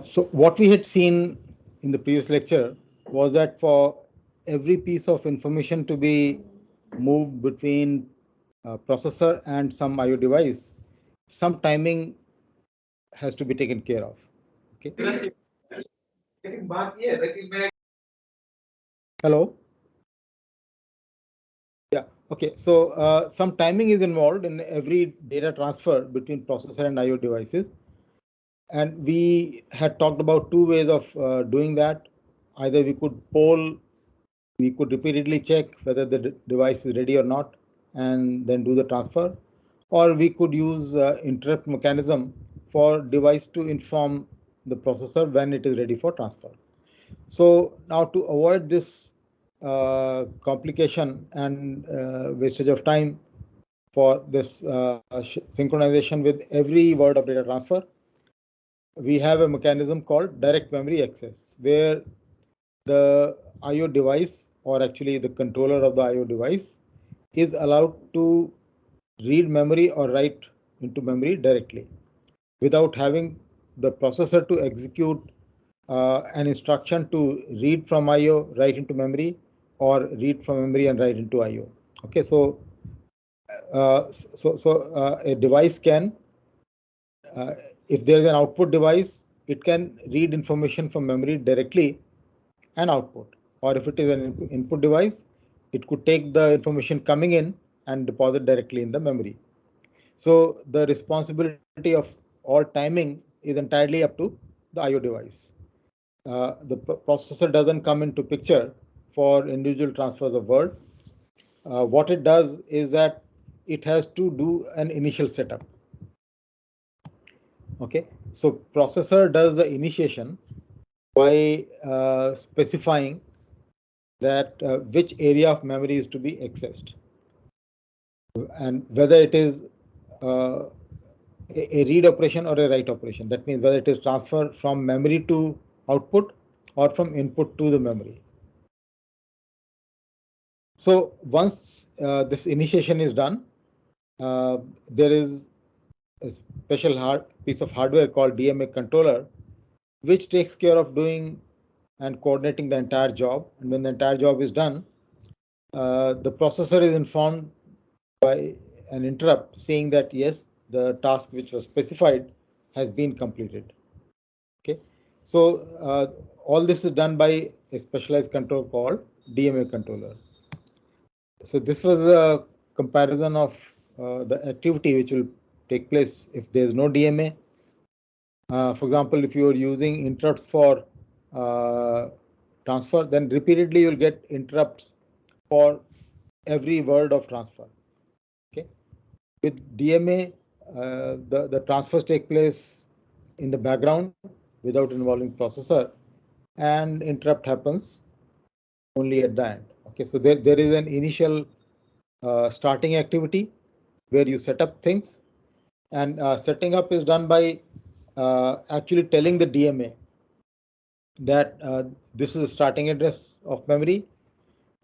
So what we had seen in the previous lecture was that for every piece of information to be moved between processor and some IO device, some timing has to be taken care of. Okay. Hello. Yeah. Okay. So some timing is involved in every data transfer between processor and IO devices. And we had talked about two ways of doing that. Either we could poll, we could repeatedly check whether the device is ready or not, and then do the transfer. Or we could use interrupt mechanism for device to inform the processor when it is ready for transfer. So now to avoid this complication and wastage of time for this synchronization with every word of data transfer, we have a mechanism called direct memory access, where the IO device, or actually the controller of the IO device, is allowed to read memory or write into memory directly without having the processor to execute an instruction to read from IO, write into memory, or read from memory and write into IO. Okay, so a device can, if there is an output device, it can read information from memory directly and output. Or if it is an input device, it could take the information coming in and deposit directly in the memory. So the responsibility of all timing is entirely up to the IO device. The processor doesn't come into picture for individual transfers of word. What it does is that it has to do an initial setup. Okay, so processor does the initiation by specifying that which area of memory is to be accessed, and whether it is a read operation or a write operation. That means whether it is transfer from memory to output or from input to the memory. So once this initiation is done, there is a special piece of hardware called DMA controller, which takes care of doing and coordinating the entire job. And when the entire job is done, the processor is informed by an interrupt saying that yes, the task which was specified has been completed. Okay, so all this is done by a specialized control called DMA controller. So this was a comparison of the activity which will take place if there is no DMA. For example, if you are using interrupts for transfer, then repeatedly you'll get interrupts for every word of transfer. Okay, with DMA, the transfers take place in the background without involving processor, and interrupt happens only at the end. Okay, so there is an initial starting activity where you set up things, and setting up is done by actually telling the DMA that this is the starting address of memory,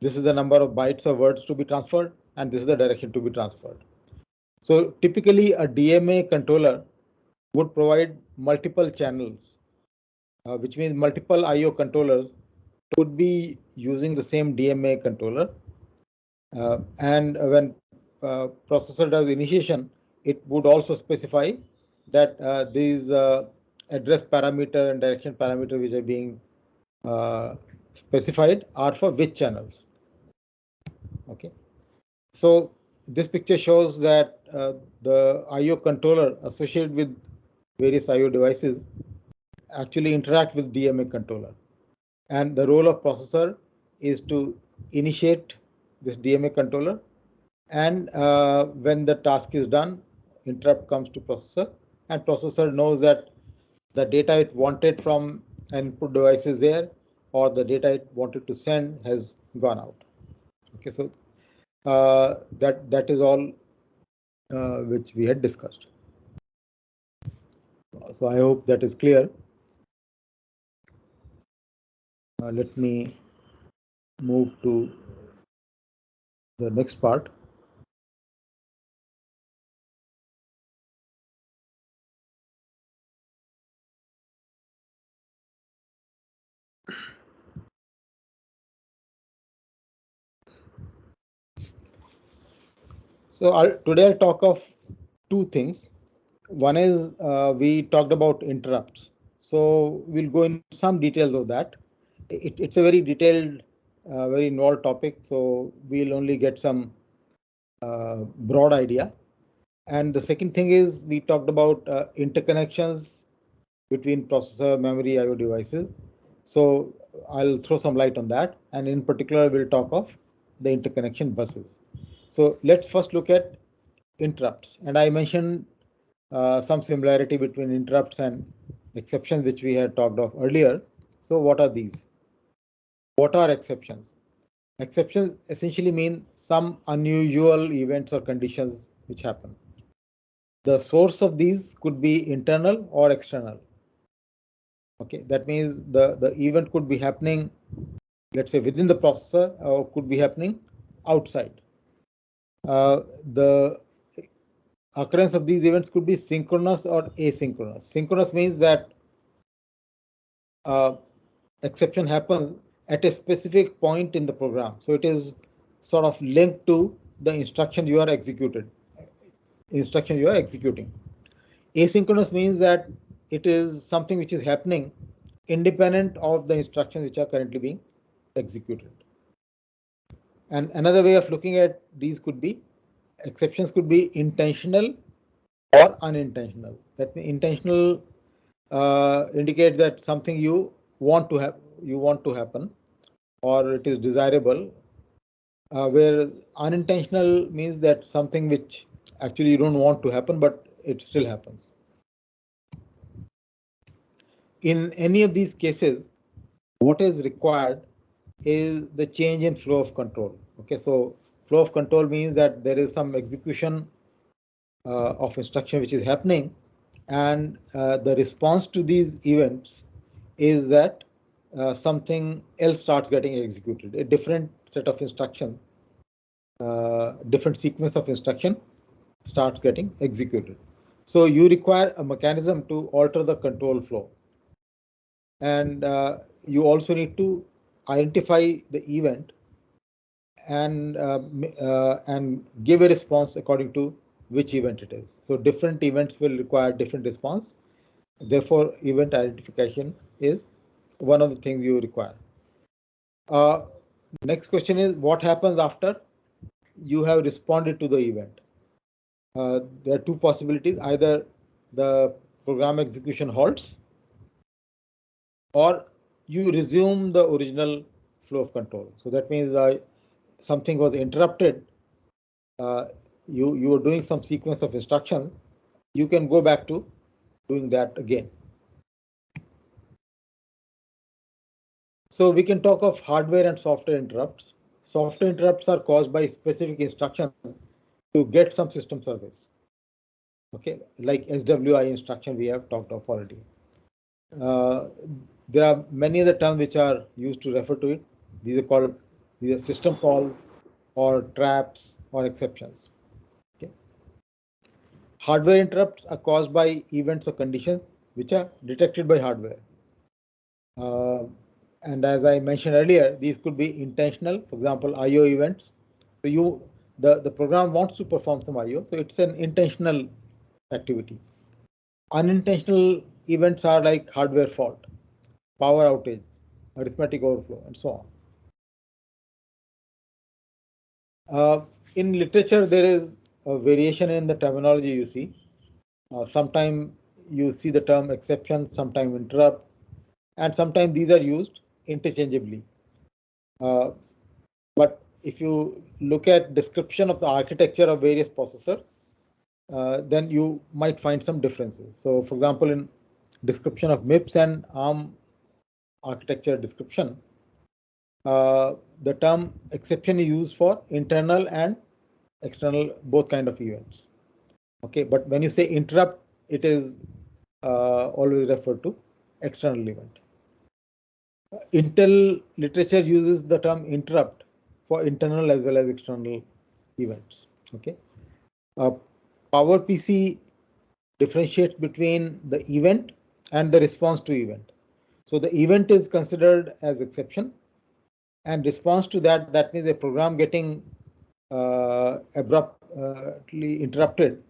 this is the number of bytes of words to be transferred, and this is the direction to be transferred. So typically a DMA controller would provide multiple channels, which means multiple IO controllers would be using the same DMA controller. And when processor does initiation, it would also specify that these address parameter and direction parameter which are being specified are for which channels. Okay, so this picture shows that the IO controller associated with various IO devices actually interact with DMA controller, and the role of processor is to initiate this DMA controller, and when the task is done, interrupt comes to processor, and processor knows that the data it wanted from an input device is there, or the data it wanted to send has gone out. Okay, so that is all which we had discussed. So I hope that is clear. Let me move to the next part. So today I'll talk of two things. One is we talked about interrupts. So we'll go in some details of that. It's a very detailed, very involved topic. So we'll only get some broad idea. And the second thing is we talked about interconnections between processor, memory, IO devices. So I'll throw some light on that. And in particular, we'll talk of the interconnection buses. So let's first look at interrupts. And I mentioned some similarity between interrupts and exceptions, which we had talked of earlier. So what are these? What are exceptions? Exceptions essentially mean some unusual events or conditions which happen. The source of these could be internal or external. Okay, that means the event could be happening, let's say within the processor, or could be happening outside. The occurrence of these events could be synchronous or asynchronous. Synchronous means that exception happens at a specific point in the program. So it is sort of linked to the instruction you are executing. Asynchronous means that it is something which is happening independent of the instructions which are currently being executed. And another way of looking at these could be exceptions could be intentional or unintentional. That means intentional indicates that something you want to happen, or it is desirable. Where unintentional means that something which actually you don't want to happen, but it still happens. In any of these cases, what is required is the change in flow of control. Okay, so flow of control means that there is some execution of instruction which is happening, and the response to these events is that something else starts getting executed, a different set of instruction, different sequence of instruction starts getting executed. So you require a mechanism to alter the control flow. And you also need to identify the event and give a response according to which event it is. So different events will require different response. Therefore, event identification is one of the things you require. Next question is what happens after you have responded to the event? There are two possibilities. Either the program execution halts or you resume the original flow of control. So that means something was interrupted. You were doing some sequence of instructions. You can go back to doing that again. So we can talk of hardware and software interrupts. Software interrupts are caused by specific instructions to get some system service. Okay, like SWI instruction we have talked of already. There are many other terms which are used to refer to it. These are system calls or traps or exceptions. Okay. Hardware interrupts are caused by events or conditions which are detected by hardware. And as I mentioned earlier, these could be intentional, for example, IO events. So the program wants to perform some IO, so it's an intentional activity. Unintentional events are like hardware fault, power outage, arithmetic overflow, and so on. In literature, there is a variation in the terminology you see. Sometimes you see the term exception, sometimes interrupt, and sometimes these are used interchangeably. But if you look at description of the architecture of various processors, then you might find some differences. So for example, in description of MIPS and ARM architecture description, the term exception is used for internal and external, both kind of events. Okay, but when you say interrupt, it is always referred to external event. Intel literature uses the term interrupt for internal as well as external events. Okay. PowerPC differentiates between the event and the response to event. So the event is considered as exception, and response to that means a program getting abruptly interrupted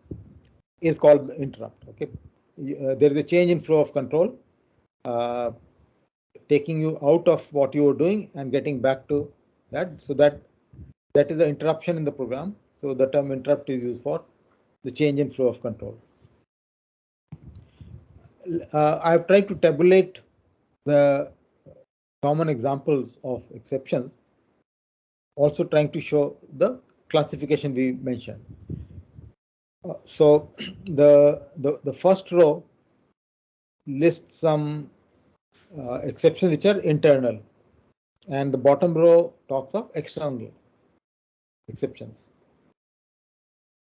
is called interrupt. Okay, there is a change in flow of control, taking you out of what you were doing and getting back to that. So that is the interruption in the program. So the term interrupt is used for the change in flow of control. I've tried to tabulate the common examples of exceptions, also trying to show the classification we mentioned. So the first row lists some exceptions which are internal, and the bottom row talks of external exceptions.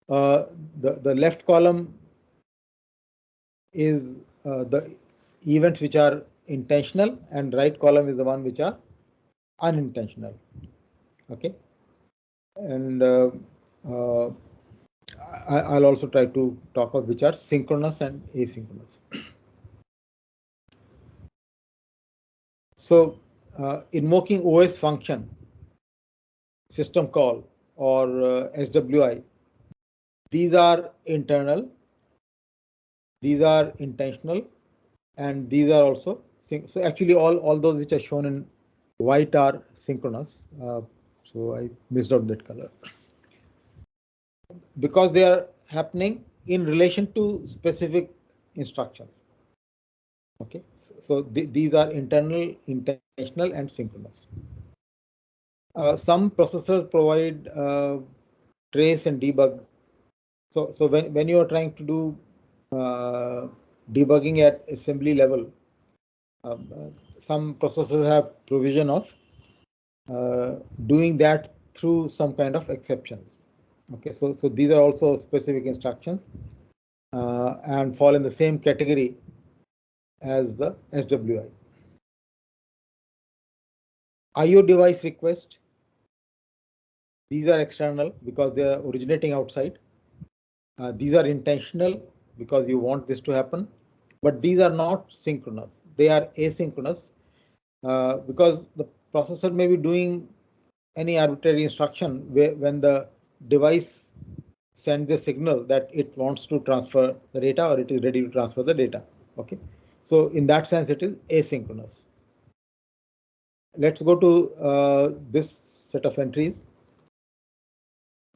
The left column is the events which are intentional, and right column is the one which are unintentional. Okay, and I'll also try to talk of which are synchronous and asynchronous. So invoking OS function, system call, or SWI, these are internal, these are intentional, and these are also so actually all those which are shown in white are synchronous. So I missed out that color because they are happening in relation to specific instructions. Okay, so these are internal, intentional, and synchronous. Some processors provide trace and debug. So when you are trying to do debugging at assembly level, some processors have provision of doing that through some kind of exceptions. Okay, so these are also specific instructions and fall in the same category as the SWI. IO device request, these are external because they are originating outside. These are intentional because you want this to happen, but these are not synchronous. They are asynchronous because the processor may be doing any arbitrary instruction when the device sends a signal that it wants to transfer the data or it is ready to transfer the data. Okay, so in that sense it is asynchronous. Let's go to this set of entries.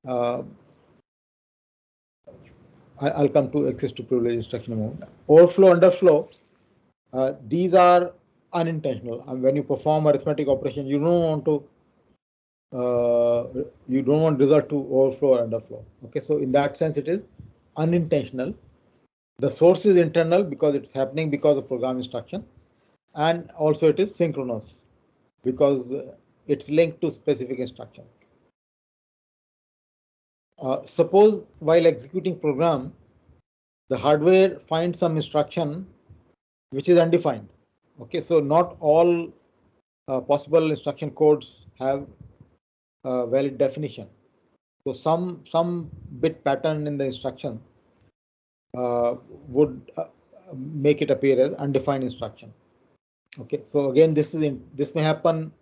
I'll come to access to privilege instruction in a moment. Overflow, underflow, these are unintentional. And when you perform arithmetic operation, you don't want result to overflow or underflow. Okay, so in that sense, it is unintentional. The source is internal because it's happening because of program instruction, and also it is synchronous because it's linked to specific instruction. Suppose while executing program, the hardware finds some instruction which is undefined. Okay, so not all possible instruction codes have a valid definition. So some bit pattern in the instruction would make it appear as undefined instruction. Okay, so again, this may happen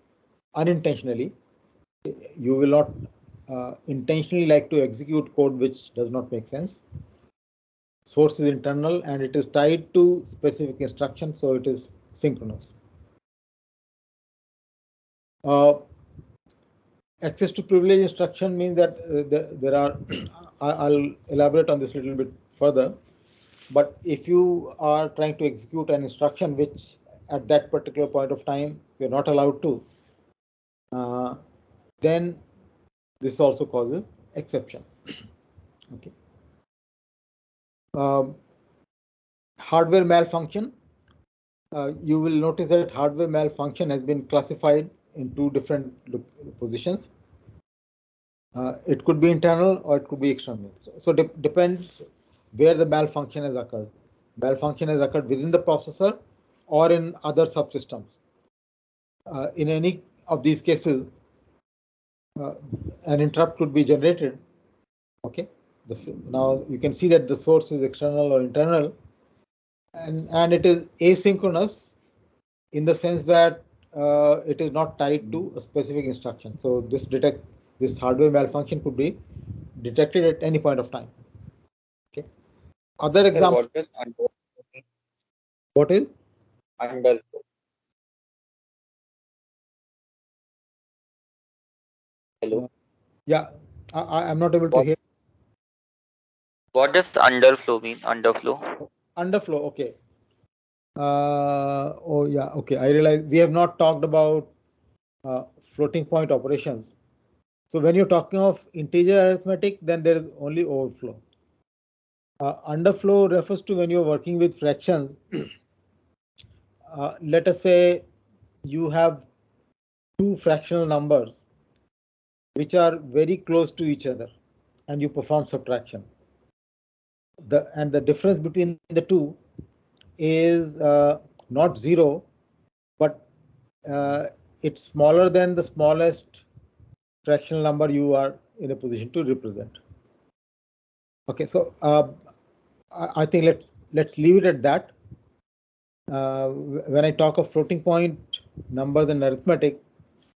unintentionally. You will not intentionally like to execute code which does not make sense. Source is internal and it is tied to specific instruction, so it is synchronous. Access to privilege instruction means that there are, I'll elaborate on this a little bit further, but if you are trying to execute an instruction which at that particular point of time you're not allowed to, then this also causes exception. Okay. Hardware malfunction. You will notice that hardware malfunction has been classified in two different positions. It could be internal or it could be external. So depends where the malfunction has occurred. Malfunction has occurred within the processor or in other subsystems. In any of these cases, an interrupt could be generated. Okay. Now you can see that the source is external or internal, and it is asynchronous in the sense that it is not tied to a specific instruction. So this this hardware malfunction could be detected at any point of time. Okay. Other Sir, example. what does underflow mean? What is Underflow. Hello. yeah, I'm not able to What hear. what does underflow mean? Underflow. Underflow. Okay. Oh yeah. Okay. I realize we have not talked about floating point operations. So when you're talking of integer arithmetic, then there is only overflow. Underflow refers to when you're working with fractions. Let us say you have two fractional numbers which are very close to each other, and you perform subtraction. The difference between the two is not zero, but it's smaller than the smallest fractional number you are in a position to represent. Okay, so I think let's leave it at that. When I talk of floating point numbers in arithmetic,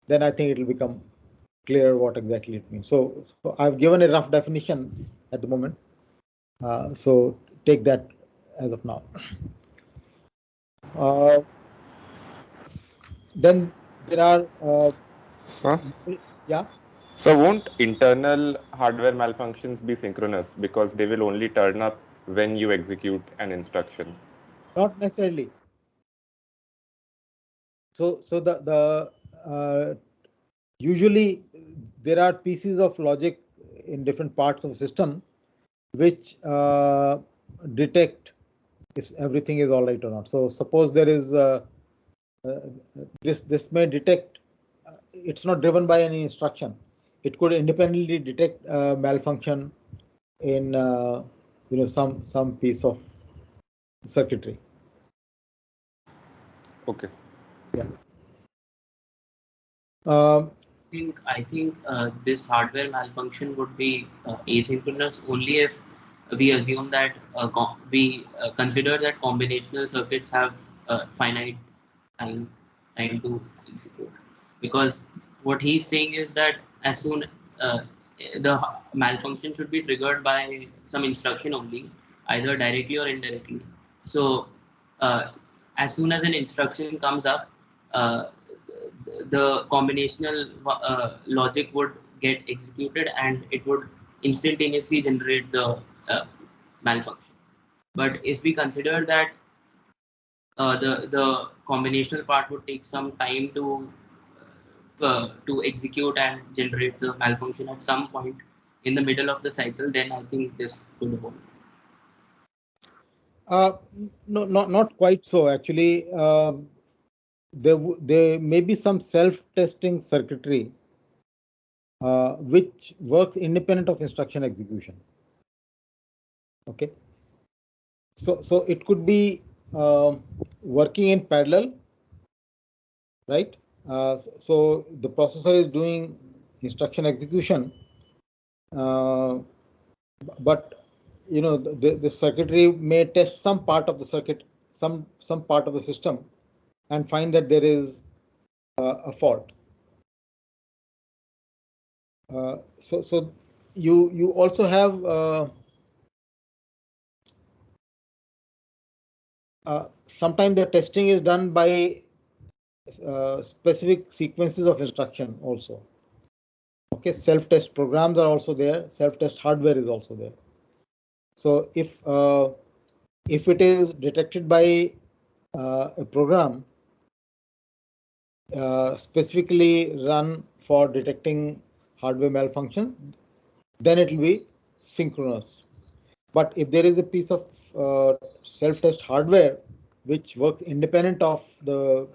then I think it will become clear what exactly it means. So I've given a rough definition at the moment. So take that as of now. Then there are Sir? yeah. So won't internal hardware malfunctions be synchronous because they will only turn up when you execute an instruction? Not necessarily. So usually there are pieces of logic in different parts of the system which detect if everything is all right or not. So suppose there is this may detect. It's not driven by any instruction. It could independently detect malfunction in some piece of circuitry. Okay. Yeah. Um, I think this hardware malfunction would be asynchronous only if we assume that we consider that combinational circuits have finite time time to execute. Because what he's saying is that as soon uh, the malfunction should be triggered by some instruction only, either directly or indirectly. So uh, as soon as an instruction comes up, uh, the combinational logic would get executed and it would instantaneously generate the malfunction. But if we consider that the combinational part would take some time to execute and generate the malfunction at some point in the middle of the cycle, then I think this could hold. uh, no, not quite so actually. There may be some self-testing circuitry which works independent of instruction execution. Okay, so it could be working in parallel, right? So the processor is doing instruction execution, but the circuitry may test some part of the circuit, some part of the system, and find that there is a fault. So you also have sometimes the testing is done by specific sequences of instruction also. Okay, self-test programs are also there. Self-test hardware is also there. So if it is detected by a program specifically run for detecting hardware malfunction, then it will be synchronous. But if there is a piece of self-test hardware which works independent of the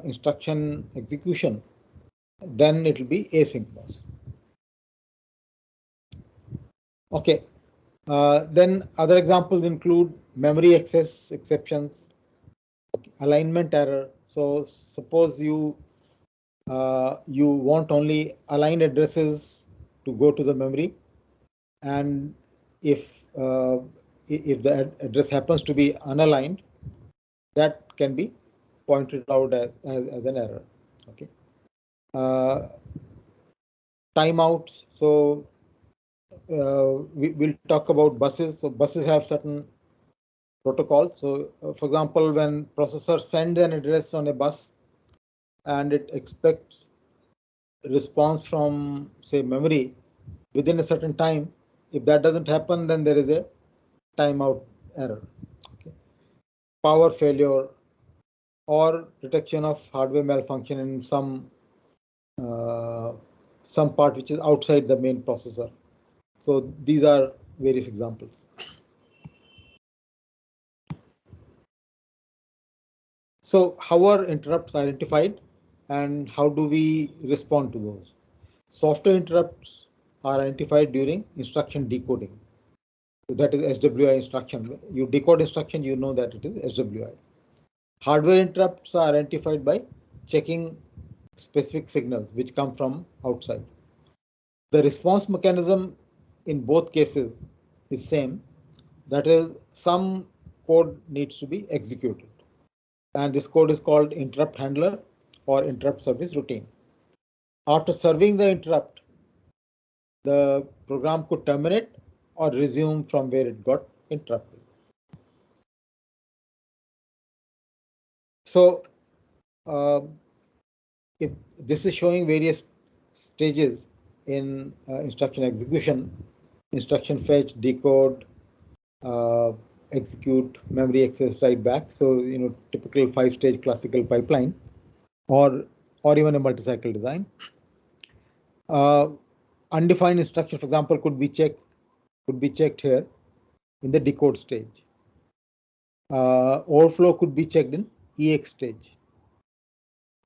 instruction execution, then it will be asynchronous. Okay. Then other examples include memory access exceptions, alignment error. So suppose you want only aligned addresses to go to the memory, and if the address happens to be unaligned, that can be pointed out as an error. Okay. Uh, timeouts. So we'll talk about buses. So buses have certain protocols. So for example, when processor sends an address on a bus and it expects response from, say, memory within a certain time, if that doesn't happen, then there is a timeout error. Okay. Power failure or detection of hardware malfunction in some part which is outside the main processor. So these are various examples. So how are interrupts identified and how do we respond to those? Software interrupts are identified during instruction decoding. So that is SWI instruction. You decode instruction, you know that it is SWI. Hardware interrupts are identified by checking specific signals which come from outside. The response mechanism in both cases is same. That is, some code needs to be executed. And this code is called interrupt handler or interrupt service routine. After serving the interrupt, the program could terminate or resume from where it got interrupted. So if this is showing various stages in instruction execution, instruction fetch, decode, execute, memory access, write back. So typical 5-stage classical pipeline, or even a multi-cycle design. Undefined instruction, for example, could be checked here in the decode stage. Overflow could be checked in EX stage.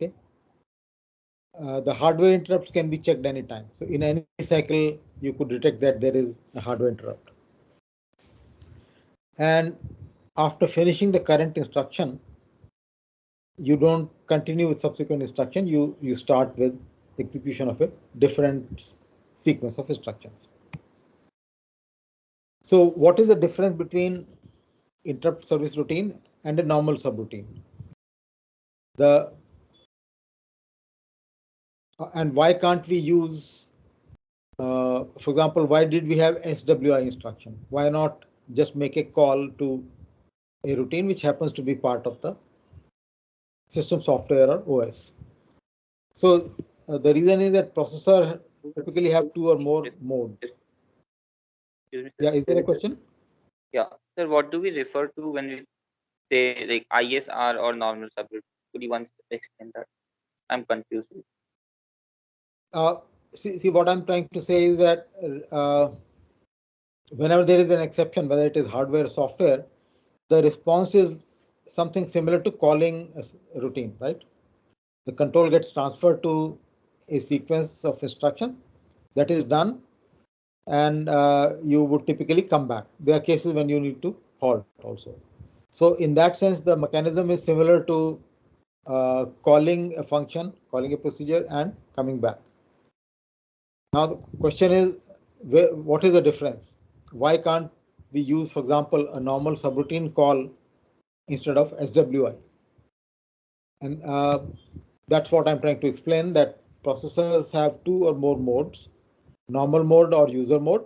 Okay. The hardware interrupts can be checked anytime. So in any cycle, you could detect that there is a hardware interrupt. And after finishing the current instruction, you don't continue with subsequent instruction. You start with execution of a different sequence of instructions. So what is the difference between interrupt service routine and a normal subroutine? And why can't we use, for example, why did we have SWI instruction? Why not just make a call to a routine which happens to be part of the system software or OS? So the reason is that processor typically have 2 or more modes. Yeah, is there a question? Yeah, sir, what do we refer to when we say like ISR or normal subroutine? Could you once explain that? I'm confused. See, what I'm trying to say is that whenever there is an exception, whether it is hardware or software, the response is something similar to calling a routine, right? The control gets transferred to a sequence of instructions that is done, and you would typically come back. There are cases when you need to halt also. So in that sense, the mechanism is similar to calling a function, calling a procedure, and coming back. Now the question is, what is the difference? Why can't we use, for example, a normal subroutine call instead of SWI? And that's what I'm trying to explain, that processors have 2 or more modes, normal mode or user mode,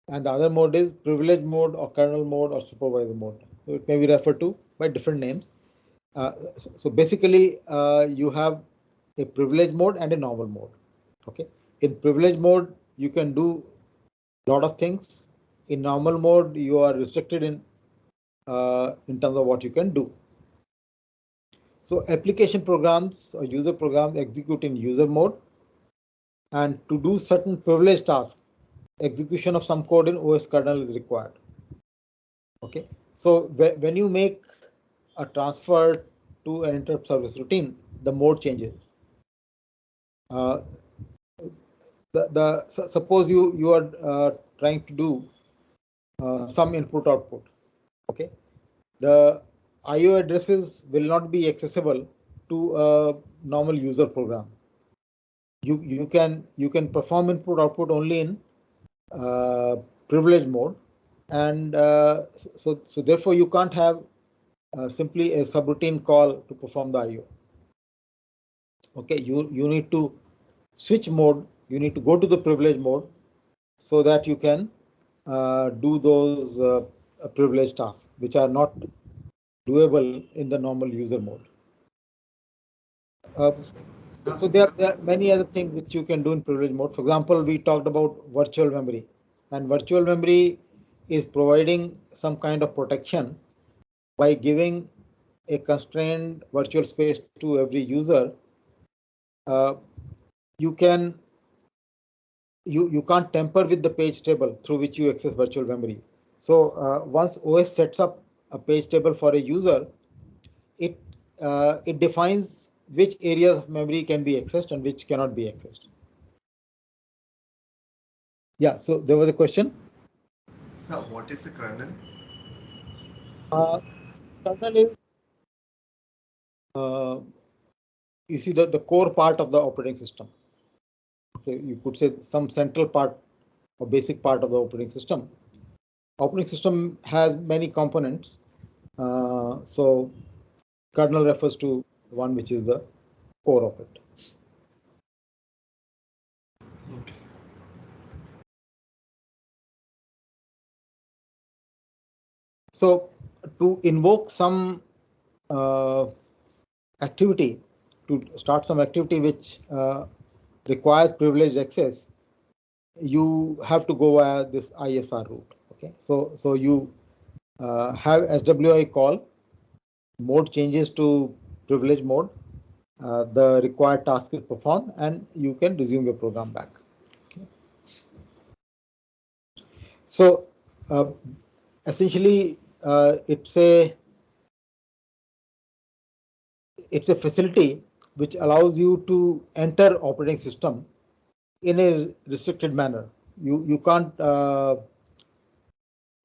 and the other mode is privilege mode or kernel mode or supervisor mode. So it may be referred to by different names. So basically, you have a privilege mode and a normal mode. Okay. In privilege mode, you can do a lot of things. In normal mode, you are restricted in terms of what you can do. So application programs or user programs execute in user mode, and to do certain privileged tasks, execution of some code in OS kernel is required. Okay, so when you make a transfer to an interrupt service routine, the mode changes. Suppose you are trying to do some input output. Okay, the IO addresses will not be accessible to a normal user program. You can perform input output only in privilege mode, and so therefore you can't have simply a subroutine call to perform the IO. Okay, you need to switch mode you need to go to the privilege mode so that you can do those privileged tasks which are not doable in the normal user mode. So there are many other things which you can do in privilege mode. For example, we talked about virtual memory, and virtual memory is providing some kind of protection by giving a constrained virtual space to every user. You can't tamper with the page table through which you access virtual memory. So once OS sets up a page table for a user, it defines which areas of memory can be accessed and which cannot be accessed. Yeah, so there was a question. So what is the kernel? Kernel is you see the core part of the operating system. Okay, you could say some central part or basic part of the operating system. Operating system has many components. So kernel refers to one which is the core of it. Okay. So to invoke some activity, to start some activity which requires privileged access, you have to go via this ISR route. Okay, so you have SWI call, mode changes to privilege mode, the required task is performed, and you can resume your program back. Okay. So essentially, it's a facility which allows you to enter operating system in a restricted manner. You can't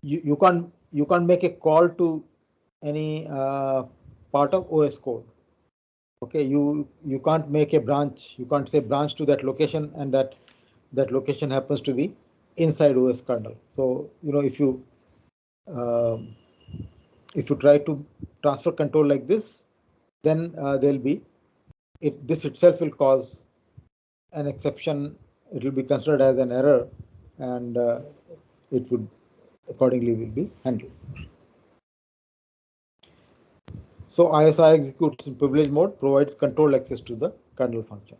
you can't make a call to any part of OS code. Okay, you can't make a branch. You can't say branch to that location, and that location happens to be inside OS kernel. So if you try to transfer control like this, then there'll be this itself will cause an exception. It will be considered as an error, and it would accordingly will be handled. So ISR executes in privilege mode, provides control access to the kernel function.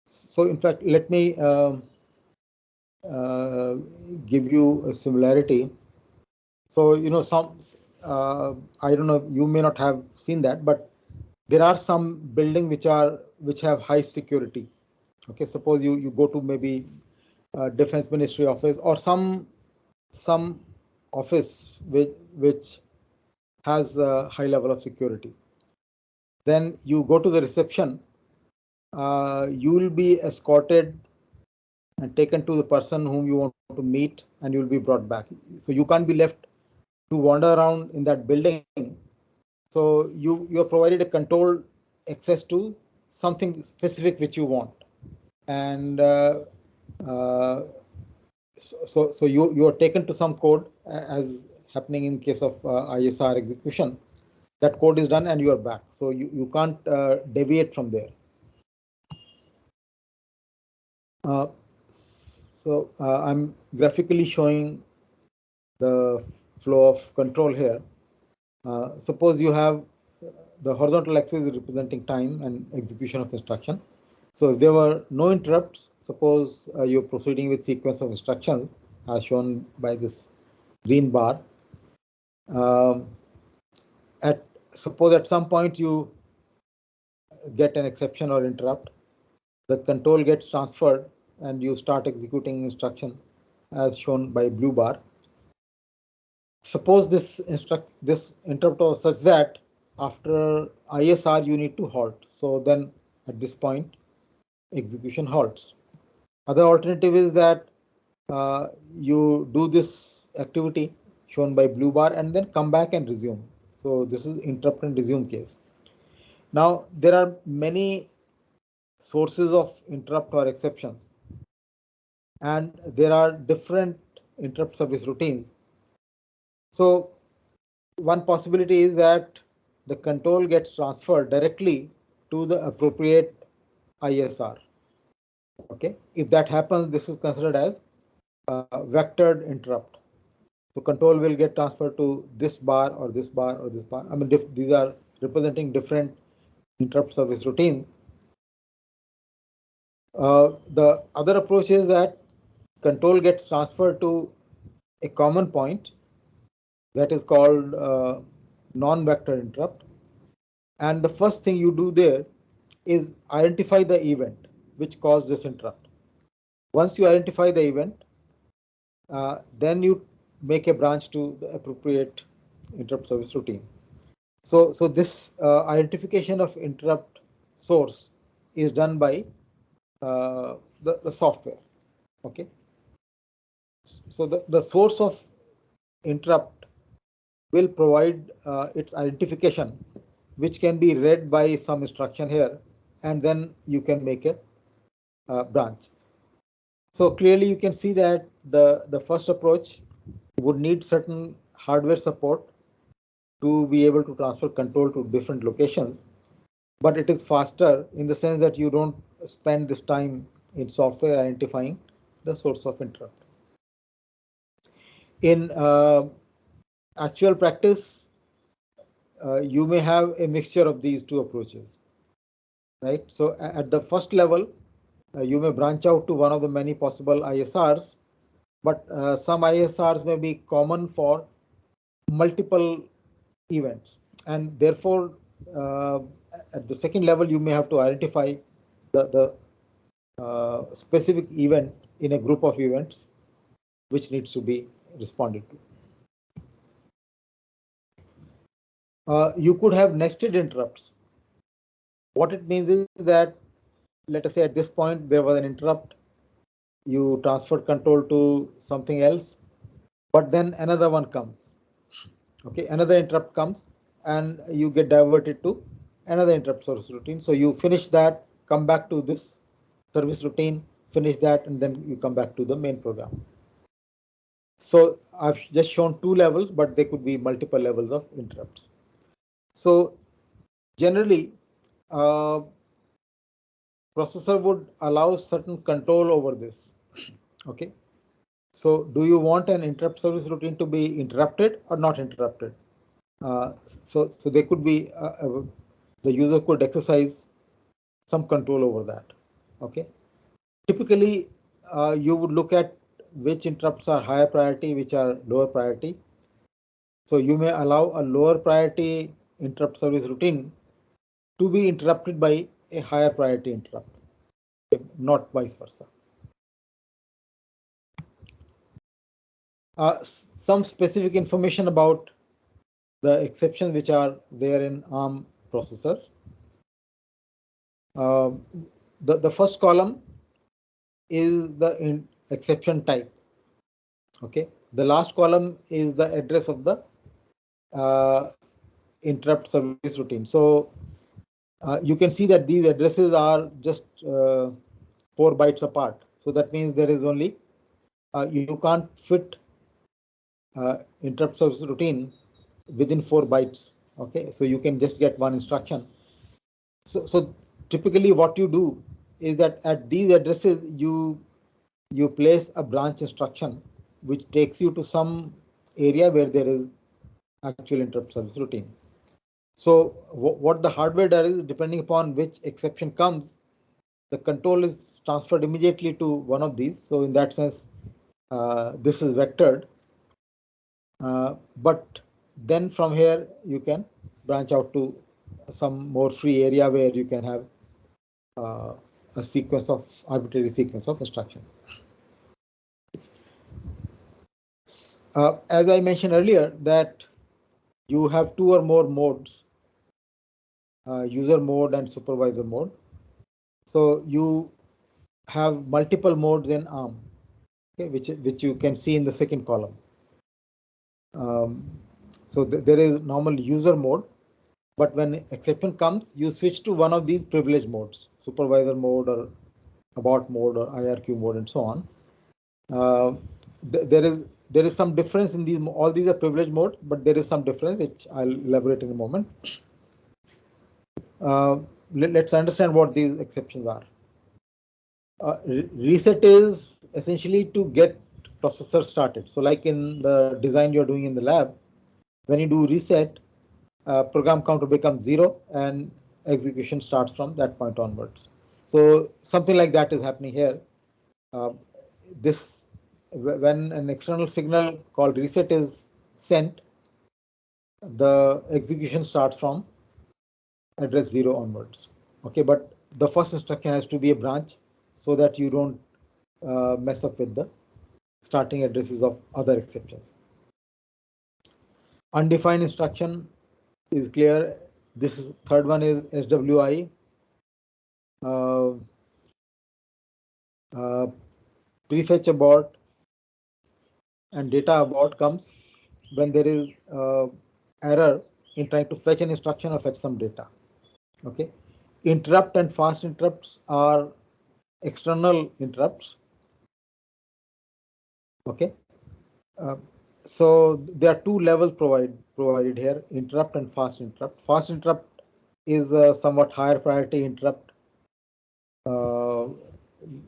So in fact, let me give you a similarity. So some I don't know, you may not have seen that, but there are some buildings which have high security. Okay, suppose you go to maybe Defense Ministry office or some office which has a high level of security. Then you go to the reception. You will be escorted and taken to the person whom you want to meet, and you will be brought back. So you can't be left to wander around in that building. So you are provided a controlled access to something specific which you want, and so you are taken to some code, as happening in case of ISR execution. That code is done and you are back. So you can't deviate from there. So I'm graphically showing the flow of control here. Suppose you have the horizontal axis representing time and execution of instruction. So if there were no interrupts, suppose you're proceeding with sequence of instructions as shown by this green bar. Suppose at some point you get an exception or interrupt, the control gets transferred and you start executing instruction as shown by blue bar. Suppose this interrupt was such that after ISR you need to halt. So then at this point execution halts. Other alternative is that you do this activity shown by blue bar and then come back and resume. So this is interrupt and resume case. Now there are many sources of interrupt or exceptions, and there are different interrupt service routines. So one possibility is that the control gets transferred directly to the appropriate ISR. Okay, if that happens, this is considered as vectored interrupt. So control will get transferred to this bar or this bar or this bar. I mean, these are representing different interrupt service routine. The other approach is that control gets transferred to a common point that is called non-vector interrupt. And the first thing you do there is identify the event which caused this interrupt. Once you identify the event, then you make a branch to the appropriate interrupt service routine. So this identification of interrupt source is done by the software. Okay. So the source of interrupt will provide its identification, which can be read by some instruction here, and then you can make a branch. So clearly you can see that the first approach would need certain hardware support to be able to transfer control to different locations, but it is faster in the sense that you don't spend this time in software identifying the source of interrupt. In actual practice, you may have a mixture of these two approaches, right? So at the first level, you may branch out to one of the many possible ISRs, but some ISRs may be common for multiple events, and therefore at the second level you may have to identify the specific event in a group of events which needs to be responded to. You could have nested interrupts. What it means is that, let us say at this point there was an interrupt, you transferred control to something else, but then another one comes. Okay, another interrupt comes and you get diverted to another interrupt service routine. So you finish that, come back to this service routine, finish that, and then you come back to the main program. So I've just shown two levels, but there could be multiple levels of interrupts. So generally, processor would allow certain control over this. Okay. So do you want an interrupt service routine to be interrupted or not interrupted? So they could be, the user could exercise some control over that. Okay. Typically, you would look at which interrupts are higher priority, which are lower priority. So you may allow a lower priority interrupt service routine to be interrupted by a higher priority interrupt, not vice versa. Some specific information about the exceptions which are there in ARM processors. The first column is the exception type. Okay, the last column is the address of the interrupt service routine. So you can see that these addresses are just 4 bytes apart. So that means there is only you can't fit interrupt service routine within 4 bytes. Okay, so you can just get one instruction. So typically what you do is that at these addresses you place a branch instruction which takes you to some area where there is actual interrupt service routine. So what the hardware does is, depending upon which exception comes, the control is transferred immediately to one of these. So in that sense, this is vectored. But then from here you can branch out to some more free area where you can have a sequence of arbitrary sequence of instructions. As I mentioned earlier, that you have 2 or more modes, user mode and supervisor mode. So you have multiple modes in ARM, okay, which you can see in the second column. So there is normal user mode, but when exception comes, you switch to one of these privilege modes, supervisor mode or abort mode or IRQ mode and so on. There is some difference in these. All these are privilege mode, but there is some difference which I'll elaborate in a moment. Let's understand what these exceptions are. Reset is essentially to get processor started. So like in the design you're doing in the lab, when you do reset, program counter becomes 0 and execution starts from that point onwards. So something like that is happening here. Uh, this when an external signal called reset is sent, the execution starts from address 0 onwards. Okay, but the first instruction has to be a branch so that you don't mess up with the starting addresses of other exceptions. Undefined instruction is clear. This is, third one is SWI. Uh, Prefetch abort and data abort comes when there is error in trying to fetch an instruction or fetch some data. Okay, interrupt and fast interrupts are external interrupts. Okay, so there are two levels provided here: interrupt and fast interrupt. Fast interrupt is a somewhat higher priority interrupt uh,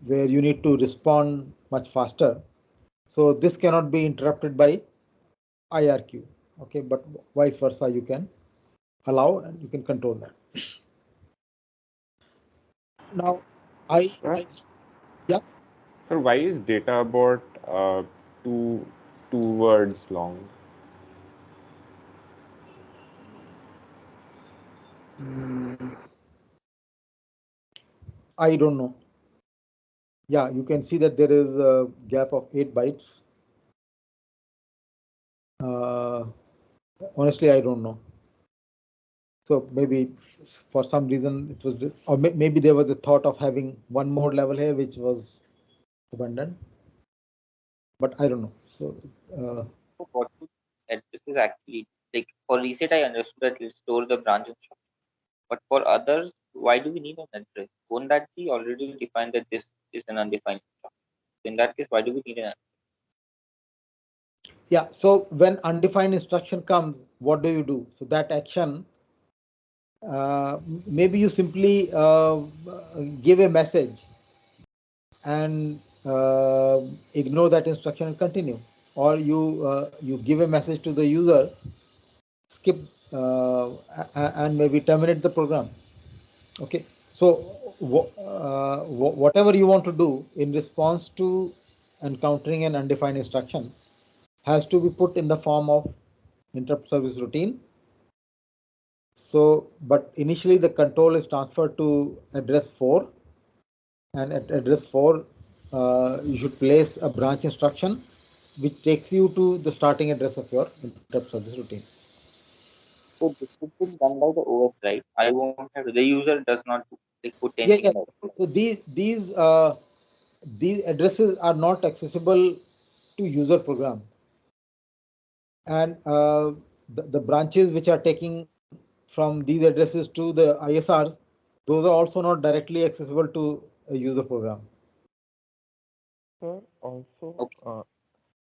where you need to respond much faster. So this cannot be interrupted by IRQ. Okay, but vice versa, you can allow and you can control that. Now, I yeah. So why is data abort two words long? I don't know. Yeah, you can see that there is a gap of 8 bytes. Uh, Honestly, I don't know. So maybe for some reason it was, or maybe there was a thought of having one more level here, which was abandoned. But I don't know. So So what would addresses actually like for reset? I understood that it'll store the branch instruction, but for others, why do we need an address? Won't that be already defined that this is an undefined instruction? In that case, why do we need an yeah, so when undefined instruction comes, what do? So that action, maybe you simply give a message and ignore that instruction and continue, or you give a message to the user, skip and maybe terminate the program. Okay, so whatever you want to do in response to encountering an undefined instruction has to be put in the form of interrupt service routine. So, but initially the control is transferred to address 4, and at address 4, you should place a branch instruction which takes you to the starting address of your interrupt service routine. So this is being done by the OS, right? I won't have the user does not like put Yeah, anything yeah. in the So these addresses are not accessible to user program, and the branches which are taking from these addresses to the ISRs, those are also not directly accessible to a user program. Sir, also, Okay.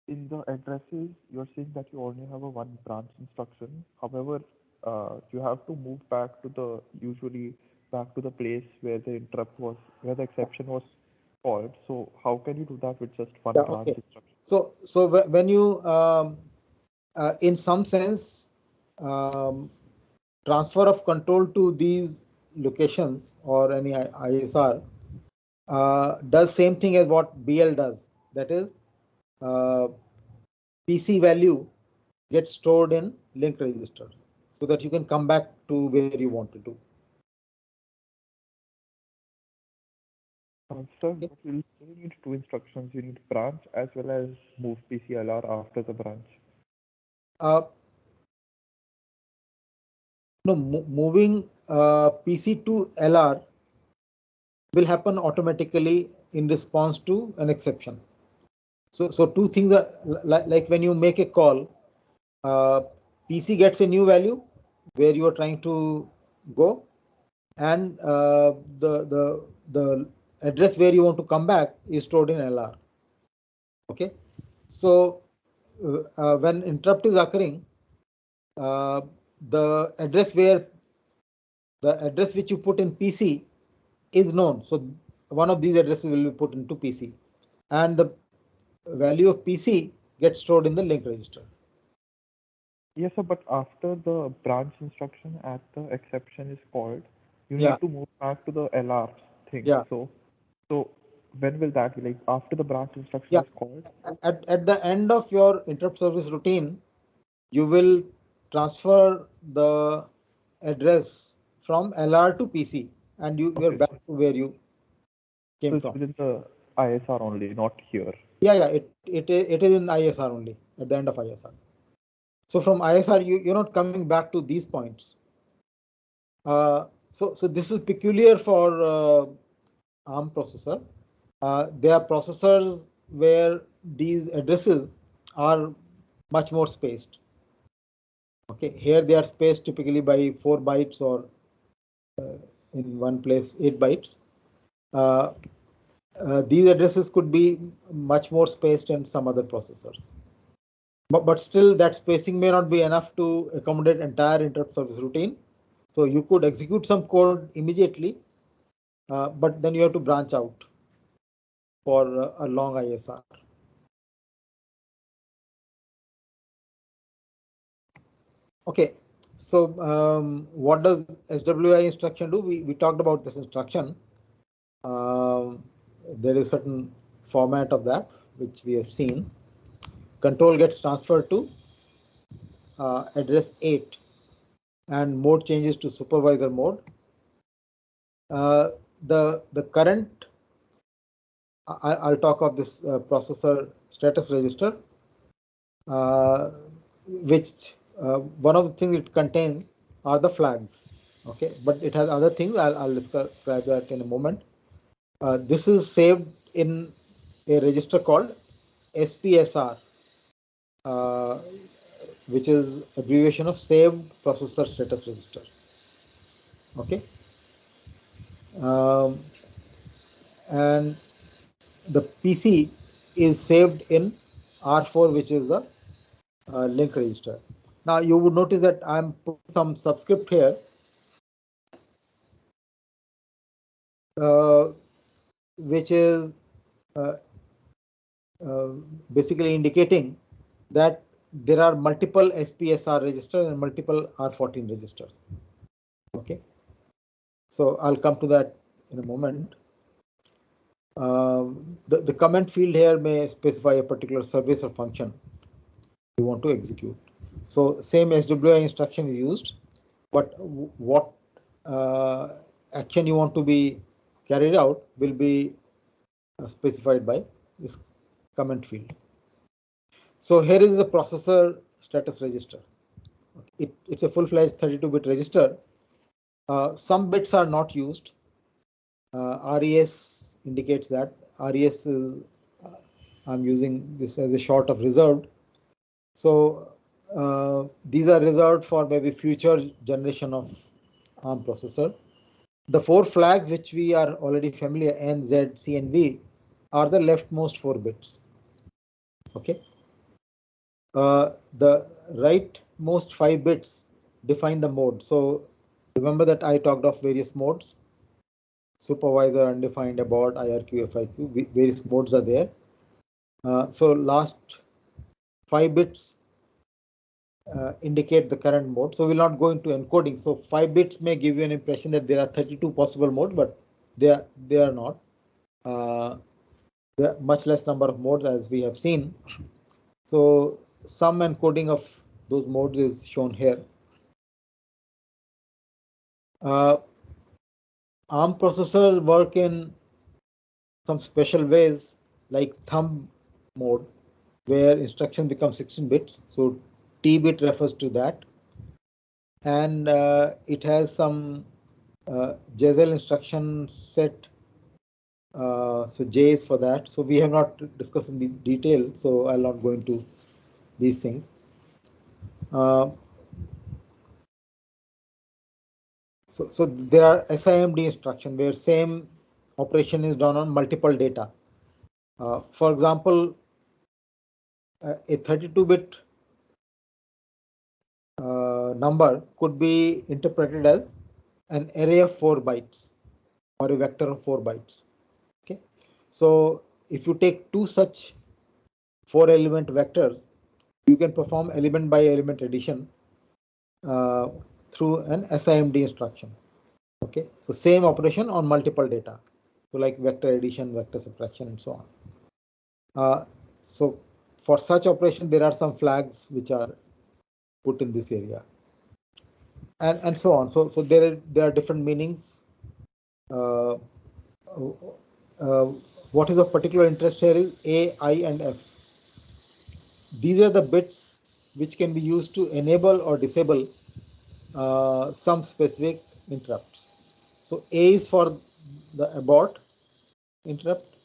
in the addresses, you're saying that you only have a one branch instruction. However, you have to move back to the usually back to the place where the interrupt was, where the exception was called. So how can you do that with just one Yeah, branch okay. instruction? So when you in some sense um, transfer of control to these locations or any ISR does same thing as what BL does. That is, uh, PC value gets stored in linked registers so that you can come back to where you want to do. Sir, Okay. but you still need two instructions. You need branch as well as move PCLR after the branch. Uh, no, moving PC to LR will happen automatically in response to an exception. So two things are like when you make a call, uh, PC gets a new value where you are trying to go, and the address where you want to come back is stored in LR. Okay, so when interrupt is occurring, uh, the address where the address which you put in PC is known. So one of these addresses will be put into PC, and the value of PC gets stored in the link register. Yes, sir, but after the branch instruction at the exception is called, you Yeah. need to move back to the LR thing. Yeah. So when will that be? Like after the branch instruction Yeah. is called? At the end of your interrupt service routine, you will transfer the address from LR to PC, and you're Okay, back to where you so came it's from. within the ISR only, not here. Yeah, it is in ISR only, at the end of ISR. So from ISR, you're not coming back to these points. So this is peculiar for ARM processor. There are processors where these addresses are much more spaced. Okay, here they are spaced typically by 4 bytes, or in one place 8 bytes. These addresses could be much more spaced in some other processors. But still, that spacing may not be enough to accommodate entire interrupt service routine. So you could execute some code immediately, but then you have to branch out for a long ISR. Okay, so what does SWI instruction do? We talked about this instruction. There is certain format of that which we have seen. Control gets transferred to address 8, and mode changes to supervisor mode. The current, I'll talk of this processor status register, which one of the things it contains are the flags. Okay, but it has other things. I'll describe that in a moment. This is saved in a register called SPSR, uh, which is abbreviation of saved processor status register. Okay, and the PC is saved in R4, which is the link register. Now you would notice that I'm putting some subscript here, which is uh, uh, basically indicating that there are multiple SPSR registers and multiple R14 registers. Okay, so I'll come to that in a moment. The comment field here may specify a particular service or function you want to execute. So same SWI instruction is used, but what action you want to be carried out will be specified by this comment field. So here is the processor status register. It's a full-fledged 32-bit register. Some bits are not used. RES indicates that. RES is, I'm using this as a short of reserved. So these are reserved for maybe future generation of ARM processor. The 4 flags which we are already familiar, N, Z, C, and V, are the leftmost 4 bits. Okay. The rightmost 5 bits define the mode. So remember that I talked of various modes: supervisor, undefined, abort, IRQ, FIQ. Various modes are there. So last 5 bits indicate the current mode. So we'll not go into encoding. So 5 bits may give you an impression that there are 32 possible modes, but they are not. There are much less number of modes, as we have seen. So some encoding of those modes is shown here. ARM processors work in some special ways, like thumb mode, where instruction becomes 16 bits. So T bit refers to that. And it has some Jezzel instruction set. So J is for that. So we have not discussed in the detail, so I'll not go into these things. So there are SIMD instruction where same operation is done on multiple data. For example, a 32-bit number could be interpreted as an array of 4 bytes or a vector of 4 bytes. Okay, so if you take two such 4-element vectors, you can perform element by element addition through an SIMD instruction. Okay, so same operation on multiple data, so like vector addition, vector subtraction, and so on. So for such operation, there are some flags which are put in this area, and so on. So there are different meanings. Uh, what is of particular interest here is A, I, and F. These are the bits which can be used to enable or disable some specific interrupts. So A is for the abort interrupt,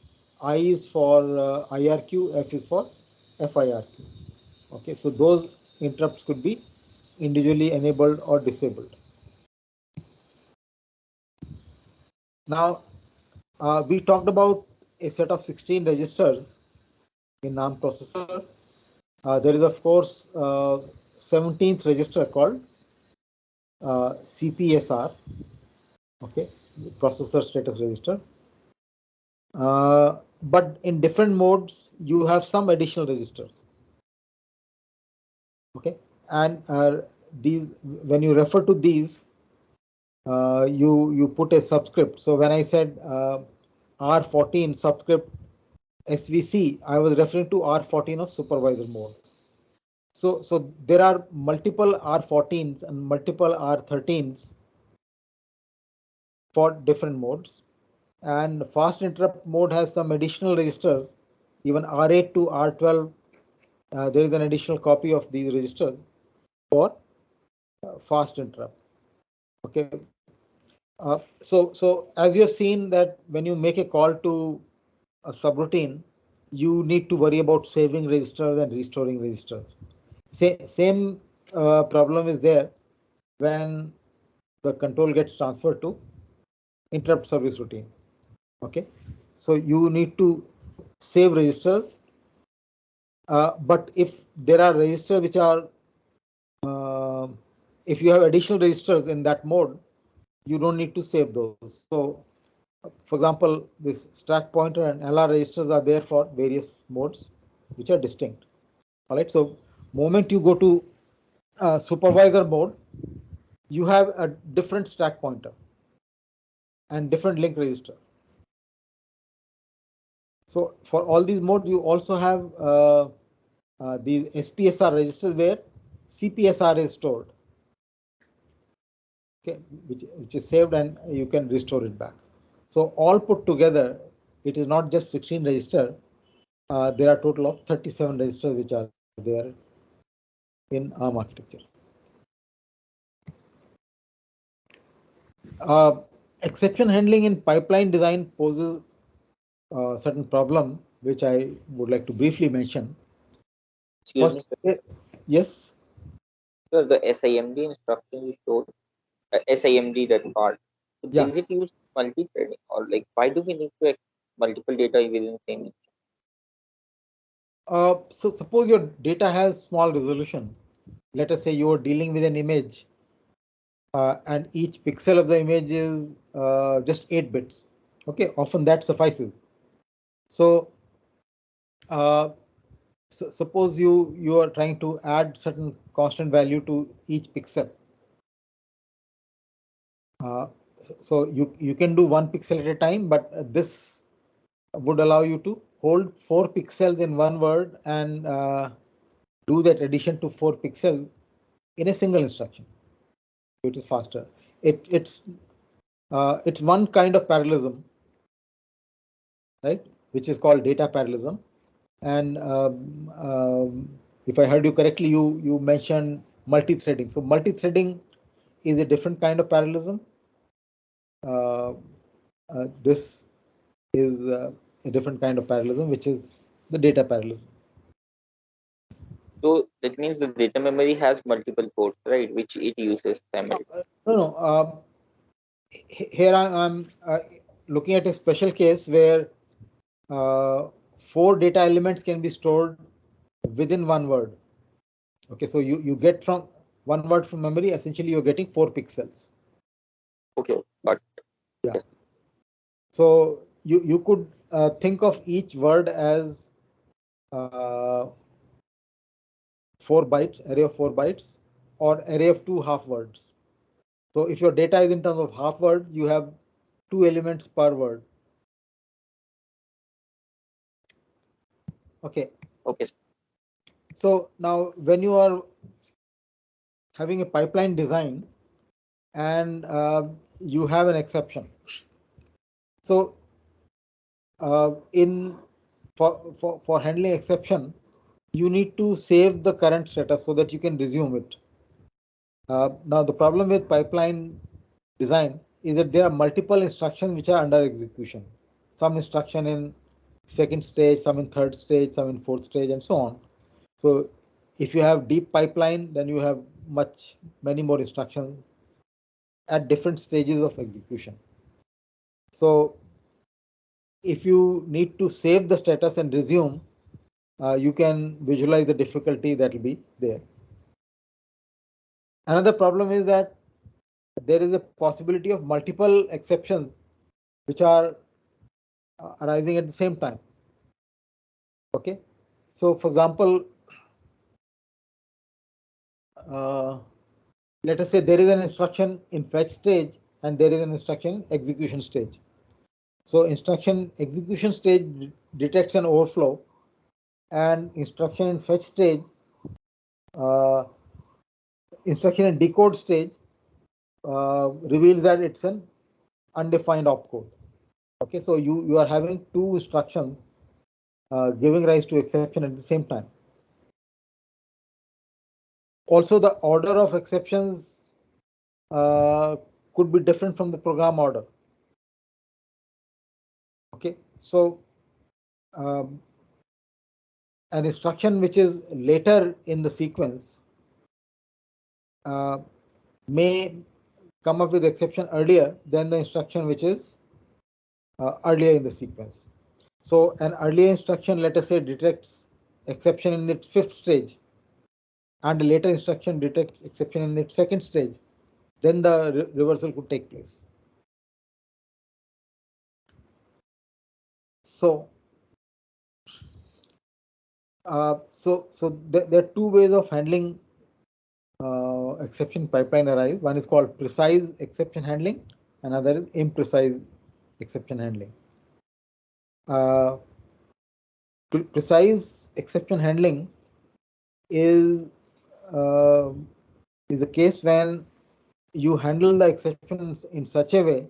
I is for IRQ, F is for FIRQ. Okay, so those interrupts could be individually enabled or disabled. Now, we talked about a set of 16 registers in ARM processor. There is, of course, 17th register called CPSR, okay, processor status register. But in different modes, you have some additional registers. Okay, and these, when you refer to these, you put a subscript. So when I said R14 subscript SVC, I was referring to R14 of supervisor mode. So there are multiple R14s and multiple R13s for different modes, and fast interrupt mode has some additional registers. Even R8 to R12, there is an additional copy of these registers for fast interrupt. Okay, so as you have seen that when you make a call to a subroutine, you need to worry about saving registers and restoring registers. Same problem is there when the control gets transferred to interrupt service routine. Okay, so you need to save registers, but if there are registers which are if you have additional registers in that mode, you don't need to save those. So for example, this stack pointer and LR registers are there for various modes which are distinct. All right, so moment you go to supervisor mode, you have a different stack pointer and different link register. So for all these modes, you also have these SPSR registers where CPSR is stored. Okay, which is saved and you can restore it back. So all put together, it is not just 16 register. There are a total of 37 registers which are there in ARM architecture. Exception handling in pipeline design poses a certain problem, which I would like to briefly mention. Excuse First, me, sir. yes. Sir, the SIMD instruction you showed, SIMD that part. So Yeah. is it used multi-threading, or like why do we need to multiple data within the same? So suppose your data has small resolution. Let us say you are dealing with an image, and each pixel of the image is just 8 bits. Okay, often that suffices. So, suppose you are trying to add certain constant value to each pixel. So you can do 1 pixel at a time, but this would allow you to hold 4 pixels in one word and do that addition to 4 pixels in a single instruction. It is faster. It's one kind of parallelism, right? Which is called data parallelism. And if I heard you correctly, you mentioned multi-threading. So multi-threading is a different kind of parallelism. This is a different kind of parallelism, which is the data parallelism. So that means the data memory has multiple ports, right? Which it uses simultaneously. No. Here I'm looking at a special case where 4 data elements can be stored within one word. Okay, so you get from one word from memory, essentially you're getting 4 pixels. Okay, but Yeah. So you could think of each word as 4 bytes, array of 4 bytes, or array of 2 half words. So if your data is in terms of half words, you have 2 elements per word. Okay. okay. So now when you are having a pipeline design and you have an exception. So for handling exception, you need to save the current status so that you can resume it. Now the problem with pipeline design is that there are multiple instructions which are under execution. Some instruction in second stage, some in third stage, some in fourth stage, and so on. So if you have deep pipeline, then you have many more instructions at different stages of execution. So if you need to save the status and resume, you can visualize the difficulty that will be there. Another problem is that there is a possibility of multiple exceptions which are arising at the same time. Okay, so for example, let us say there is an instruction in fetch stage and there is an instruction execution stage. So instruction execution stage detects an overflow, and instruction in fetch stage, instruction in decode stage reveals that it's an undefined opcode. Okay, so you are having 2 instructions giving rise to exception at the same time. Also, the order of exceptions could be different from the program order. Okay, so an instruction which is later in the sequence may come up with exception earlier than the instruction which is earlier in the sequence. So an earlier instruction, let us say, detects exception in its 5th stage, and a later instruction detects exception in its 2nd stage, then the reversal could take place. So there are 2 ways of handling exception pipeline arise. One is called precise exception handling, another is imprecise exception handling. Precise exception handling is a case when you handle the exceptions in such a way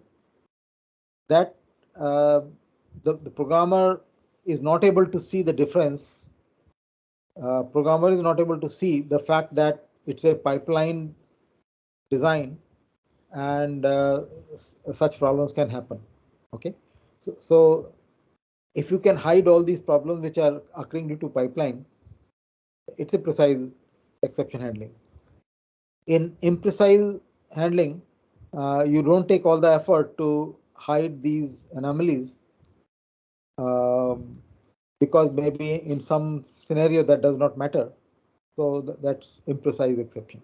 that the programmer is not able to see the difference. Programmer is not able to see the fact that it's a pipeline design and such problems can happen. Okay, so if you can hide all these problems which are occurring due to pipeline, it's a precise exception handling. In imprecise handling, you don't take all the effort to hide these anomalies because maybe in some scenario that does not matter. So that's imprecise exception.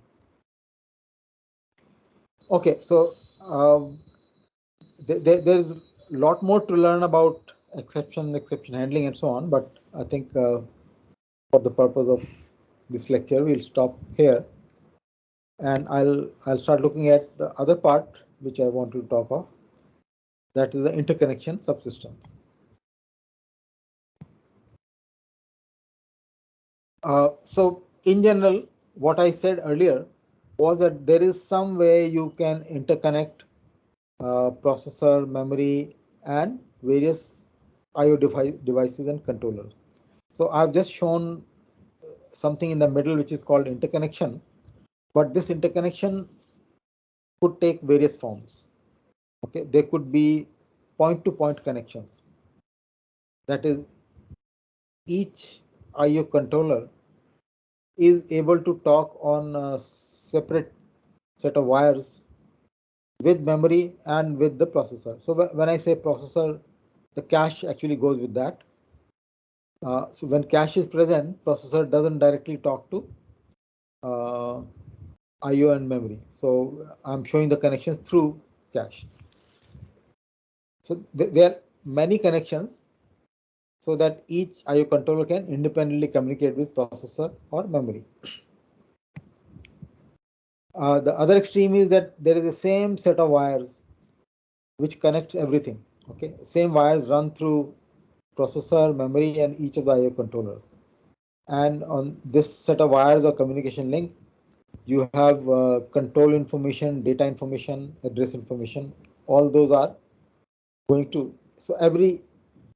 Okay, so there's a lot more to learn about exception handling and so on, but I think for the purpose of this lecture, we'll stop here, and I'll start looking at the other part which I want to talk of. That is the interconnection subsystem. So in general, what I said earlier was that there is some way you can interconnect processor, memory, and various IO devices and controllers. So I've just shown something in the middle which is called interconnection, but this interconnection could take various forms. Okay, there could be point-to-point connections. That is, each IO controller is able to talk on a separate set of wires with memory and with the processor. So when I say processor, the cache actually goes with that. So when cache is present, processor doesn't directly talk to IO and memory. So I'm showing the connections through cache. So there are many connections so that each IO controller can independently communicate with processor or memory. The other extreme is that there is the same set of wires which connects everything. Okay, same wires run through processor, memory, and each of the IO controllers. And on this set of wires or communication link, you have control information, data information, address information. All those are going to. So every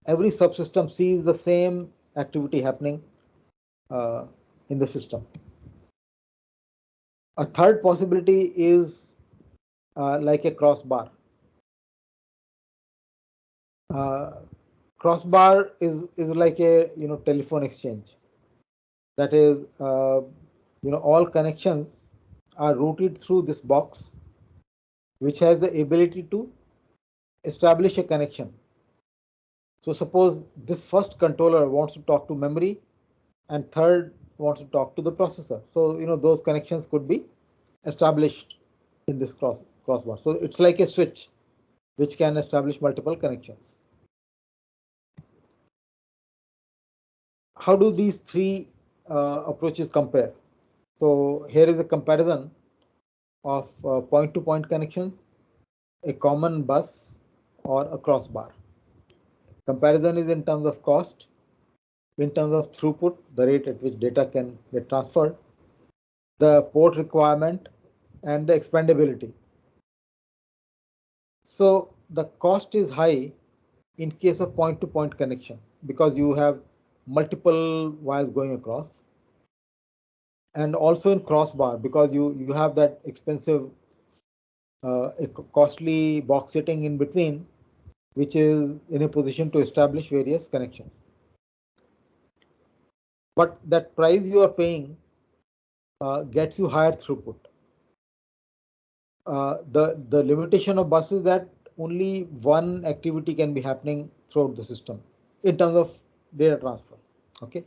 subsystem sees the same activity happening in the system. A third possibility is like a crossbar. Crossbar is like a telephone exchange. That is all connections are routed through this box, which has the ability to establish a connection. So suppose this first controller wants to talk to memory, and third wants to talk to the processor. So those connections could be established in this crossbar. So it's like a switch which can establish multiple connections. How do these three approaches compare? So here is a comparison of point-to-point connections, a common bus, or a crossbar. Comparison is in terms of cost, in terms of throughput, the rate at which data can get transferred, the port requirement, and the expandability. So the cost is high in case of point-to-point connection because you have multiple wires going across, and also in crossbar because you have that expensive costly box sitting in between, which is in a position to establish various connections. But that price you are paying gets you higher throughput. The limitation of bus is that only one activity can be happening throughout the system in terms of data transfer. Okay,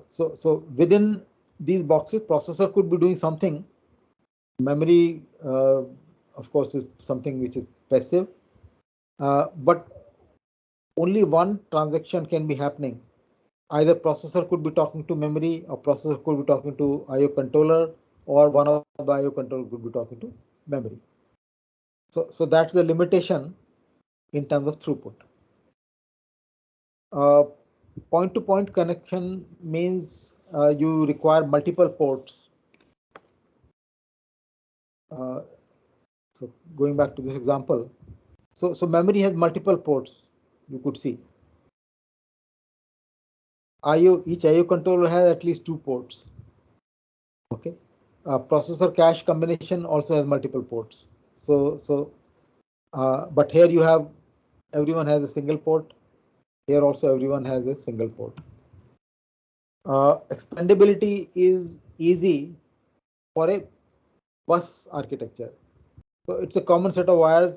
so within these boxes, processor could be doing something. Memory, of course, is something which is passive, but only one transaction can be happening. Either processor could be talking to memory, or processor could be talking to IO controller, or one of the IO controller could be talking to memory. So that's the limitation in terms of throughput. Point-to-point connection means you require multiple ports. So going back to this example, so memory has multiple ports. You could see each IO controller has at least 2 ports. Okay, processor cache combination also has multiple ports. But here you have everyone has a single port. Here also everyone has a single port. Expandability is easy for a bus architecture. So it's a common set of wires.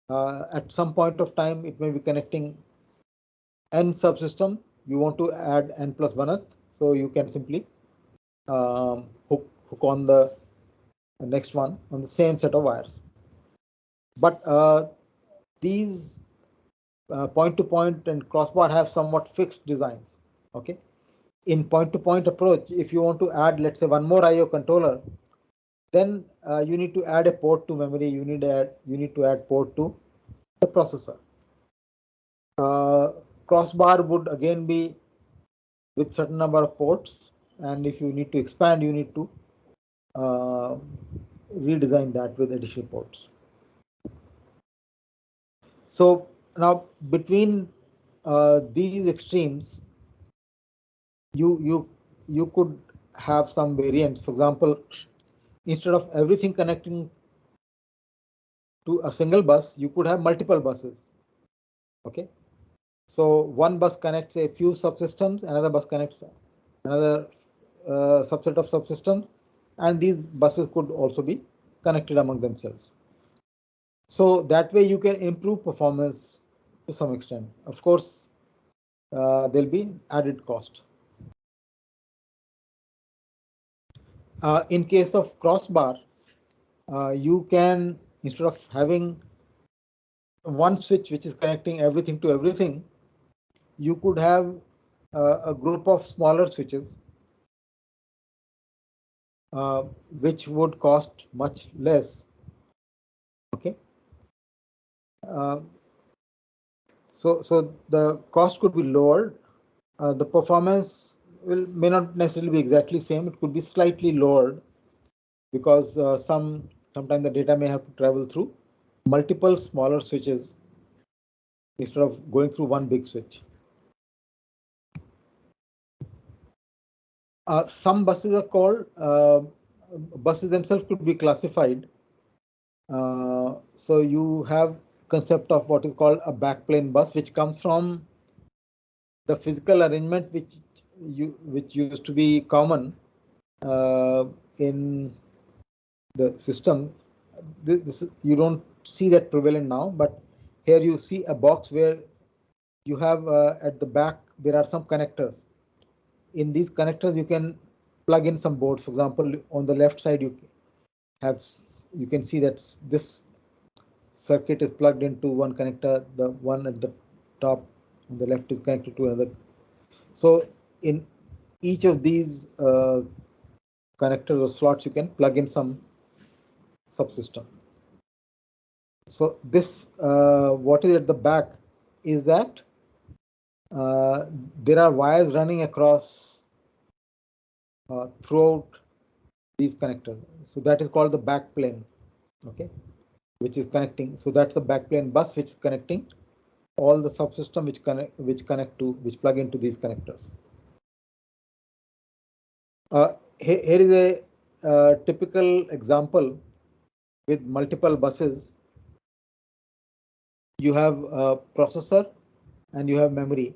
At some point of time, it may be connecting n subsystem. You want to add n plus 1th, so you can simply hook on the next one on the same set of wires. But these point-to-point and crossbar have somewhat fixed designs. Okay, in point-to-point approach, if you want to add, let's say, one more IO controller, then you need to add a port to memory. You need to add port to the processor. Crossbar would again be with certain number of ports, and if you need to expand, you need to redesign that with additional ports. So now between these extremes, you could have some variants. For example, instead of everything connecting to a single bus, you could have multiple buses. Okay, so one bus connects a few subsystems, another bus connects another subset of subsystems, and these buses could also be connected among themselves. So that way you can improve performance to some extent. Of course, there'll be added cost. In case of crossbar, you can, instead of having one switch which is connecting everything to everything, you could have a group of smaller switches which would cost much less. Okay. So the cost could be lowered. The performance may not necessarily be exactly same. It could be slightly lowered because sometimes the data may have to travel through multiple smaller switches instead of going through one big switch. Some buses are called buses themselves could be classified. So you have concept of what is called a backplane bus, which comes from the physical arrangement which used to be common in the system. You don't see that prevalent now, but here you see a box where you have at the back there are some connectors. In these connectors you can plug in some boards. For example, on the left side you can see that this circuit is plugged into one connector, the one at the top on the left is connected to another. So in each of these connectors or slots you can plug in some subsystem. So this what is at the back is that there are wires running across throughout these connectors. So that is called the backplane, okay, which is connecting. So that's the backplane bus which is connecting all the subsystem which plug into these connectors. Here is a typical example with multiple buses. You have a processor and you have memory.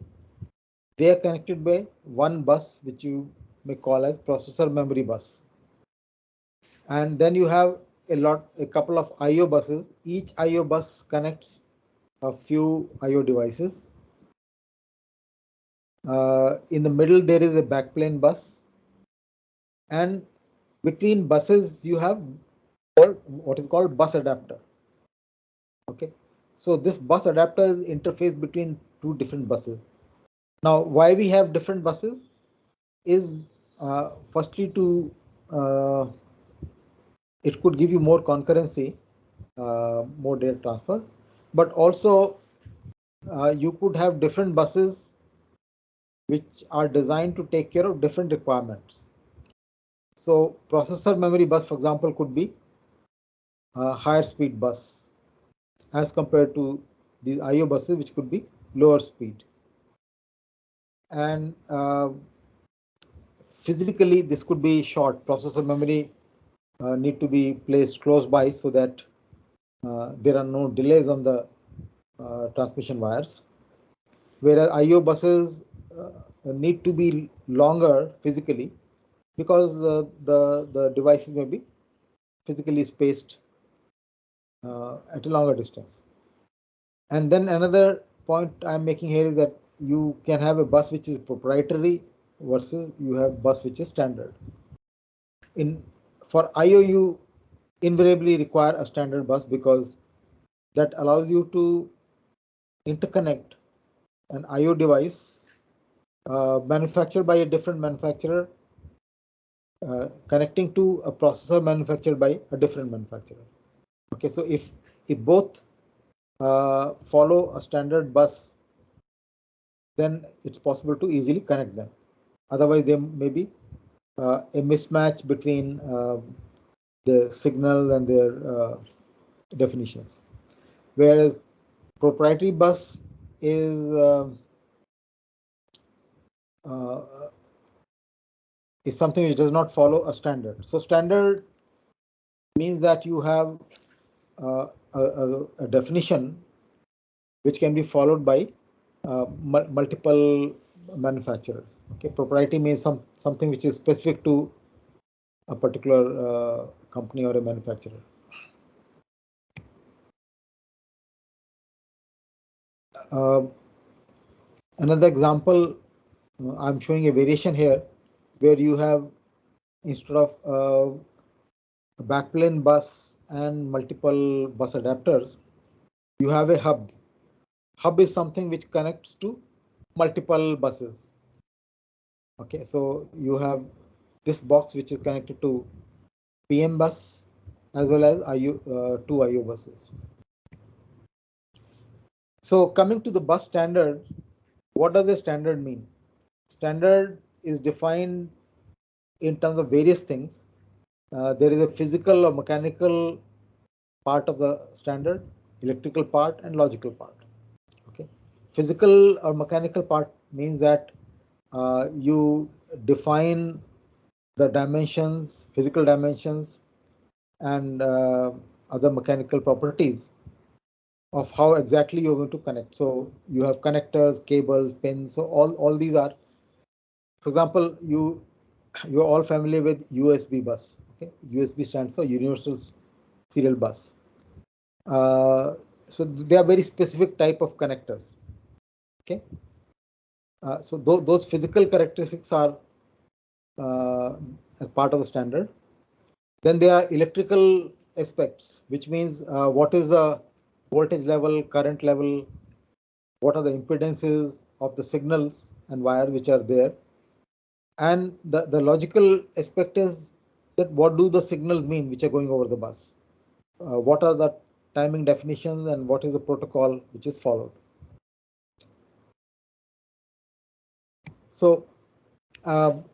They are connected by one bus, which you may call as processor memory bus. And then you have a couple of I/O buses. Each I/O bus connects a few I/O devices. In the middle, there is a backplane bus. And between buses, you have what is called bus adapter. Okay. So this bus adapter is interface between two different buses. Now, why we have different buses is firstly to it could give you more concurrency, more data transfer, but also you could have different buses which are designed to take care of different requirements. So processor memory bus, for example, could be a higher speed bus as compared to these I/O buses, which could be lower speed. And physically, this could be short. Processor memory need to be placed close by so that there are no delays on the transmission wires. Whereas I/O buses need to be longer physically because the devices may be physically spaced at a longer distance. And then another point I'm making here is that you can have a bus which is proprietary versus you have bus which is standard. For I/O you invariably require a standard bus because that allows you to interconnect an I/O device manufactured by a different manufacturer connecting to a processor manufactured by a different manufacturer. Okay, so if both follow a standard bus, then it's possible to easily connect them. Otherwise, there may be a mismatch between their signal and their definitions. Whereas proprietary bus is something which does not follow a standard. So standard means that you have a definition which can be followed by multiple manufacturers. Okay, proprietary means something which is specific to a particular company or a manufacturer. Another example, I'm showing a variation here where you have instead of a backplane bus and multiple bus adapters, you have a hub. Hub is something which connects to multiple buses. Okay, so you have this box which is connected to PM bus as well as two IO buses. So coming to the bus standard, what does a standard mean? Standard is defined in terms of various things. There is a physical or mechanical part of the standard, electrical part, and logical part. Okay, physical or mechanical part means that you define the dimensions, physical dimensions, and other mechanical properties of how exactly you're going to connect. So you have connectors, cables, pins. So all these are, for example, you're all familiar with USB bus. Okay, USB stands for Universal Serial Bus. So they are very specific type of connectors. Okay, so those physical characteristics are as part of the standard. Then there are electrical aspects, which means what is the voltage level, current level, what are the impedances of the signals and wires which are there. And the logical aspect is that what do the signals mean which are going over the bus? What are the timing definitions and what is the protocol which is followed? So on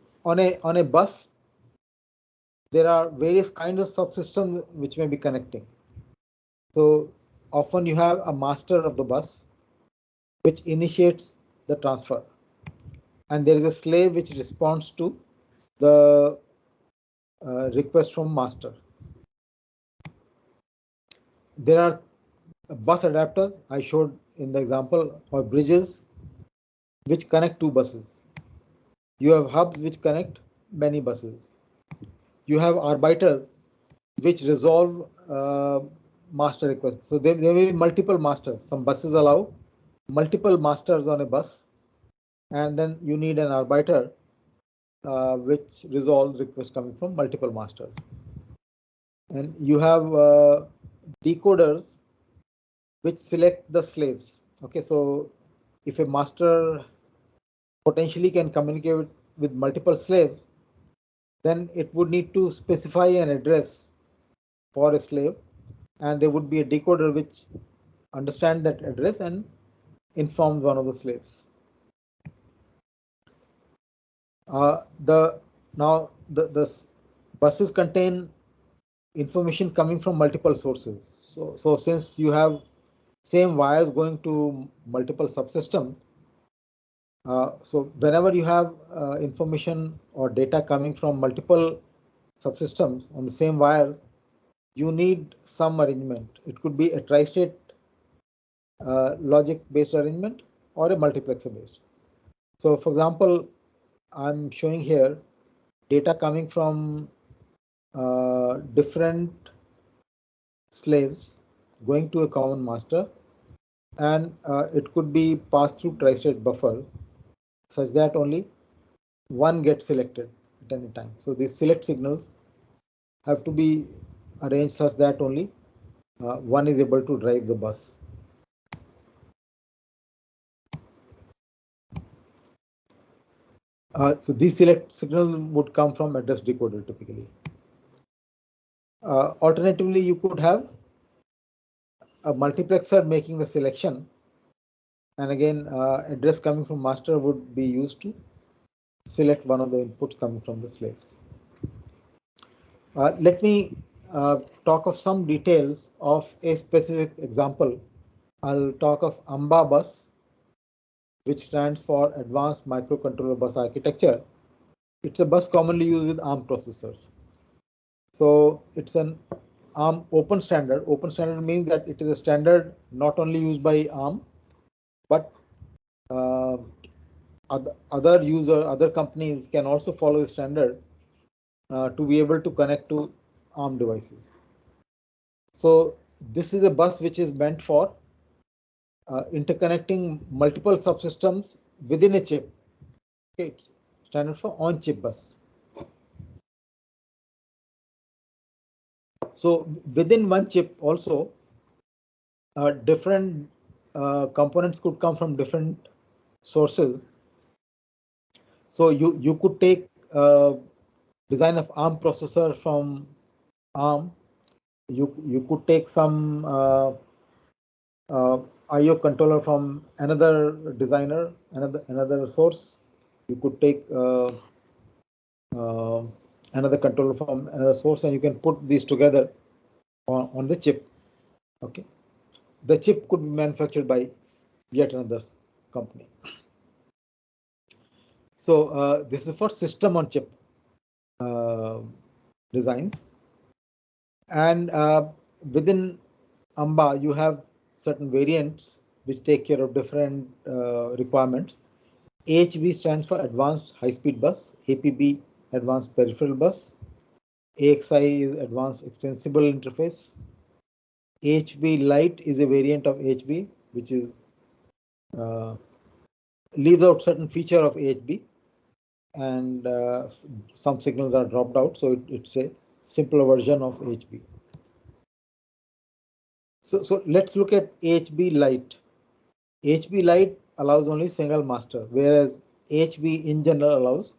a bus, there are various kinds of subsystems which may be connecting. So often you have a master of the bus which initiates the transfer, and there is a slave which responds to the request from master. There are bus adapters I showed in the example, or bridges which connect two buses. You have hubs which connect many buses. You have arbiters which resolve master requests. So there may be multiple masters. Some buses allow multiple masters on a bus, and then you need an arbiter which resolves requests coming from multiple masters. And you have decoders which select the slaves. Okay, so if a master potentially can communicate with multiple slaves, then it would need to specify an address for a slave, and there would be a decoder which understands that address and informs one of the slaves. The buses contain information coming from multiple sources. So since you have same wires going to multiple subsystems, so whenever you have information or data coming from multiple subsystems on the same wires, you need some arrangement. It could be a tri-state logic based arrangement or a multiplexer based. So for example, I'm showing here data coming from different slaves going to a common master, and it could be passed through tri-state buffer such that only one gets selected at any time. So these select signals have to be arranged such that only one is able to drive the bus. So these select signals would come from address decoder typically. Alternatively, you could have a multiplexer making the selection, and again address coming from master would be used to select one of the inputs coming from the slaves. Let me talk of some details of a specific example. I'll talk of AMBA bus, which stands for Advanced Microcontroller Bus Architecture. It's a bus commonly used with ARM processors. So it's an ARM open standard. Open standard means that it is a standard not only used by ARM, but other companies can also follow the standard to be able to connect to ARM devices. So this is a bus which is meant for interconnecting multiple subsystems within a chip. Okay, it's standard for on-chip bus. So within one chip also, different components could come from different sources. So you could take design of ARM processor from ARM. You could take some IO controller from another designer, another source. You could take uh, another controller from another source, and you can put these together on the chip. Okay, the chip could be manufactured by yet another company. So this is for system on chip designs, and within AMBA you have certain variants which take care of different requirements. AHB stands for Advanced High Speed Bus, APB Advanced Peripheral Bus, AXI is Advanced Extensible Interface, AHB Lite is a variant of AHB which is leaves out certain feature of AHB, and some signals are dropped out, so it's a simpler version of AHB. So let's look at AHB Lite. AHB Lite allows only single master, whereas AHB in general allows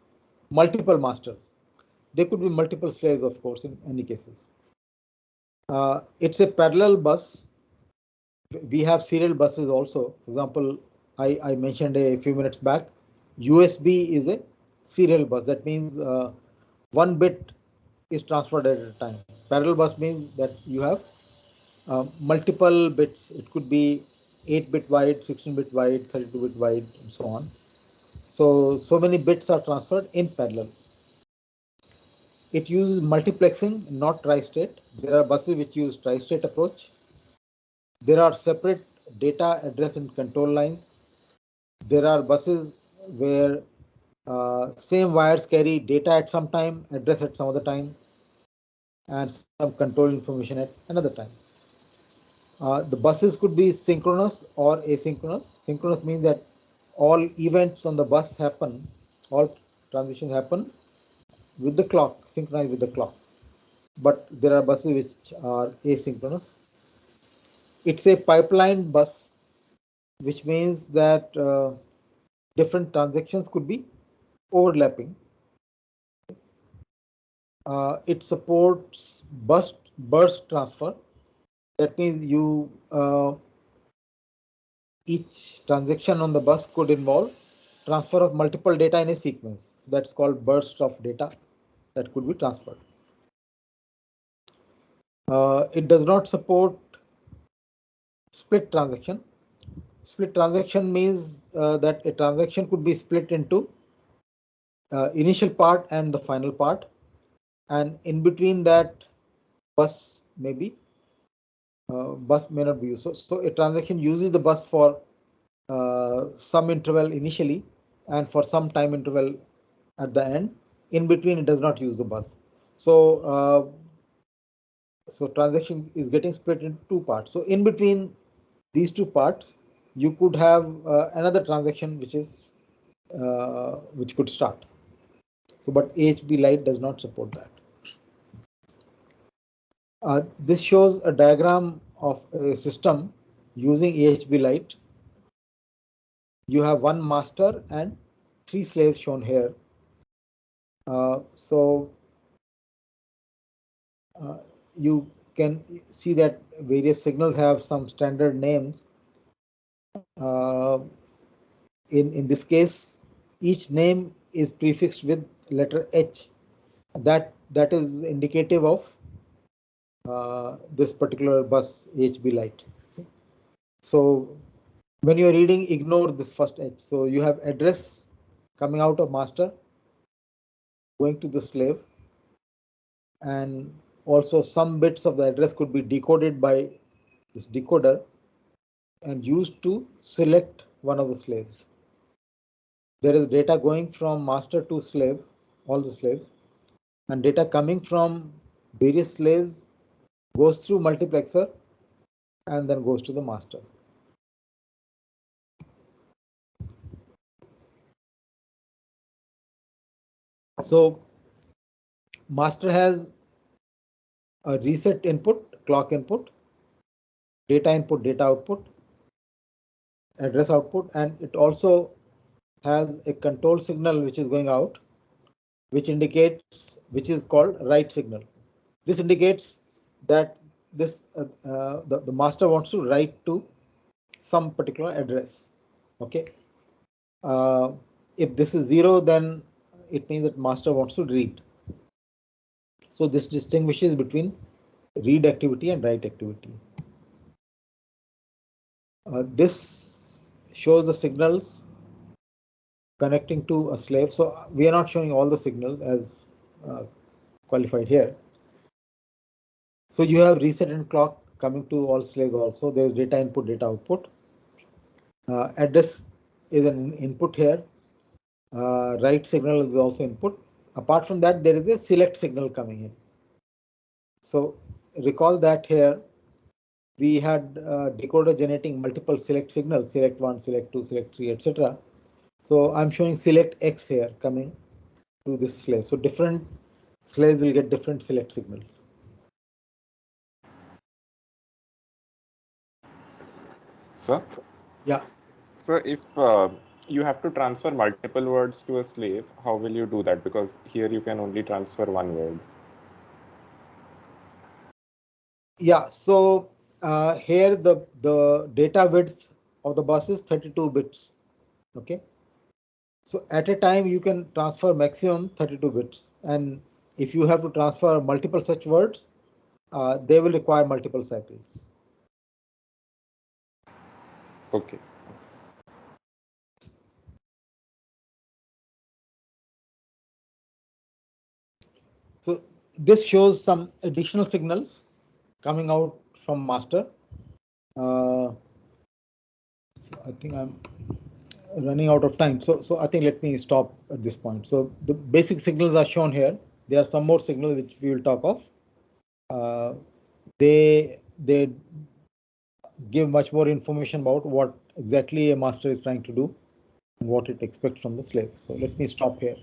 multiple masters. There could be multiple slaves, of course, in any cases. It's a parallel bus. We have serial buses also. For example, I mentioned a few minutes back, USB is a serial bus. That means one bit is transferred at a time. Parallel bus means that you have multiple bits. It could be 8-bit wide, 16-bit wide, 32-bit wide, and so on. So many bits are transferred in parallel. It uses multiplexing, not tri-state. There are buses which use tri-state approach. There are separate data address and control lines. There are buses where same wires carry data at some time, address at some other time, and some control information at another time. The buses could be synchronous or asynchronous. Synchronous means that all events on the bus happen, all transitions happen with the clock, synchronized with the clock. But there are buses which are asynchronous. It's a pipeline bus, which means that different transactions could be overlapping. It supports burst transfer. That means each transaction on the bus could involve transfer of multiple data in a sequence. That's called burst of data that could be transferred. It does not support split transaction. Split transaction means that a transaction could be split into initial part and the final part, and in between that bus maybe bus may not be used. So a transaction uses the bus for some interval initially and for some time interval at the end. In between, it does not use the bus. So transaction is getting split into two parts. So in between these two parts, you could have another transaction which could start. So, but AHB Lite does not support that. This shows a diagram of a system using AHB Lite. You have one master and 3 slaves shown here. You can see that various signals have some standard names. In this case, each name is prefixed with letter H. That is indicative of this particular bus AHB Lite. So when you're reading, ignore this first H. So you have address coming out of master, going to the slave, and also some bits of the address could be decoded by this decoder and used to select one of the slaves. There is data going from master to slave, all the slaves, and data coming from various slaves goes through multiplexer and then goes to the master. So master has a reset input, clock input, data input, data output, address output, and it also has a control signal which is going out, which is called write signal. This indicates that the master wants to write to some particular address. Okay. If this is 0, then it means that master wants to read. So this distinguishes between read activity and write activity. This shows the signals connecting to a slave. So we are not showing all the signals as qualified here. So you have reset and clock coming to all slaves also. There is data input, data output. Address is an input here. Write signal is also input. Apart from that, there is a select signal coming in. So recall that here we had decoder generating multiple select signals, select 1, select 2, select 3, etc. So I'm showing select X here coming to this slave. So different slaves will get different select signals. Sir? Yeah. So if you have to transfer multiple words to a slave, how will you do that? Because here you can only transfer one word. Yeah, so here the data width of the bus is 32 bits. Okay. So at a time you can transfer maximum 32 bits, and if you have to transfer multiple such words, they will require multiple cycles. Okay. So this shows some additional signals coming out from master. I think I'm running out of time. So I think let me stop at this point. So the basic signals are shown here. There are some more signals which we will talk of. They give much more information about what exactly a master is trying to do and what it expects from the slave. So let me stop here.